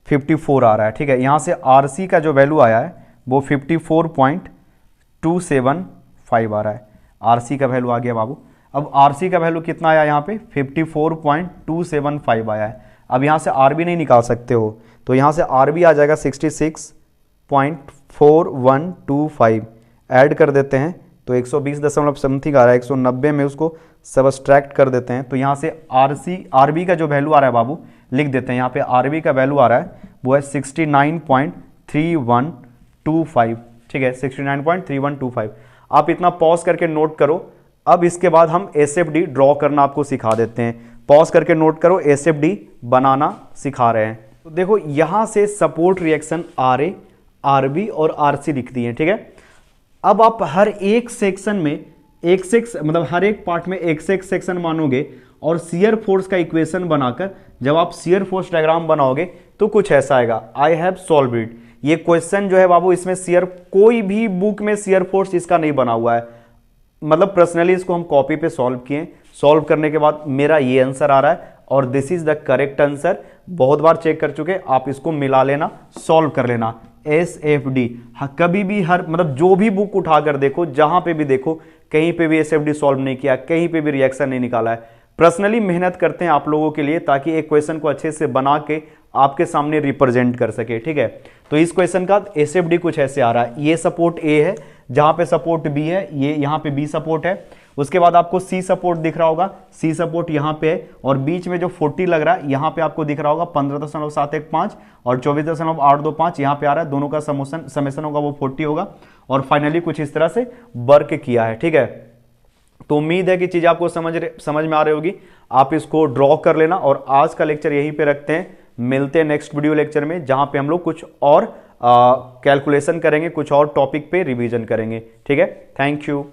54 आ रहा है। ठीक है, यहां से RC का जो वैल्यू आया है वो 54.275 आ रहा है, RC का वैल्यू आ गया बाबू। अब RC का वैल्यू कितना आया यहाँ पे 54.275 आया है। अब यहाँ से RB नहीं निकाल सकते हो, तो यहाँ से RB आ जाएगा 66.4125, ऐड कर देते हैं तो 120 दशमलव समथिंग आ रहा है, 190 में उसको सबस्ट्रैक्ट कर देते हैं, तो यहाँ से RB का जो वैल्यू आ रहा है बाबू लिख देते हैं, यहाँ पे RB का वैल्यू आ रहा है वो है 69.3125। ठीक है, 69.3125। आप इतना पॉज करके नोट करो। अब इसके बाद हम SFD ड्रॉ करना आपको सिखा देते हैं, पॉज करके नोट करो, SFD बनाना सिखा रहे हैं। तो देखो यहां से सपोर्ट रिएक्शन RA, RB और RC लिख दिए। ठीक है, अब आप हर एक सेक्शन में मतलब हर एक पार्ट में एक से एक सेक्शन मानोगे, और शियर फोर्स का इक्वेशन बनाकर जब आप शियर फोर्स डायग्राम बनाओगे तो कुछ ऐसा आएगा, आई हैव सॉल्व इट। ये क्वेश्चन जो है बाबू, इसमें शियर, कोई भी बुक में शियर फोर्स इसका नहीं बना हुआ है, मतलब पर्सनली इसको हम कॉपी पे सॉल्व किए, सॉल्व करने के बाद मेरा ये आंसर आ रहा है, और this is the correct answer. बहुत बार चेक कर चुके, आप इसको मिला लेना, सॉल्व कर लेना। SFD कभी भी मतलब जो भी बुक उठाकर देखो, जहां पे भी देखो, कहीं पे भी SFD सॉल्व नहीं किया, कहीं पे भी रिएक्शन नहीं निकाला है। पर्सनली मेहनत करते हैं आप लोगों के लिए, ताकि एक क्वेश्चन को अच्छे से बना के आपके सामने रिप्रेजेंट कर सके। ठीक है, तो इस क्वेश्चन का SFD कुछ ऐसे आ रहा है, ये सपोर्ट A है, जहां पे सपोर्ट B है, ये यहां पे B सपोर्ट है, उसके बाद आपको C सपोर्ट दिख रहा होगा, C सपोर्ट यहां पे है, और बीच में जो 40 लग रहा है यहां पे आपको दिख रहा होगा 15.715 और 24.825 यहां पे आ रहा है, दोनों का समेशन होगा वो 40 होगा, और फाइनली कुछ इस तरह से वर्क किया है। ठीक है, तो उम्मीद है कि चीज आपको समझ में आ रही होगी, आप इसको ड्रॉ कर लेना। और आज का लेक्चर यहीं पे रखते हैं, मिलते हैं नेक्स्ट वीडियो लेक्चर में, जहां पे हम लोग कुछ और कैलकुलेशन करेंगे, कुछ और टॉपिक पे रिवीजन करेंगे। ठीक है, थैंक यू।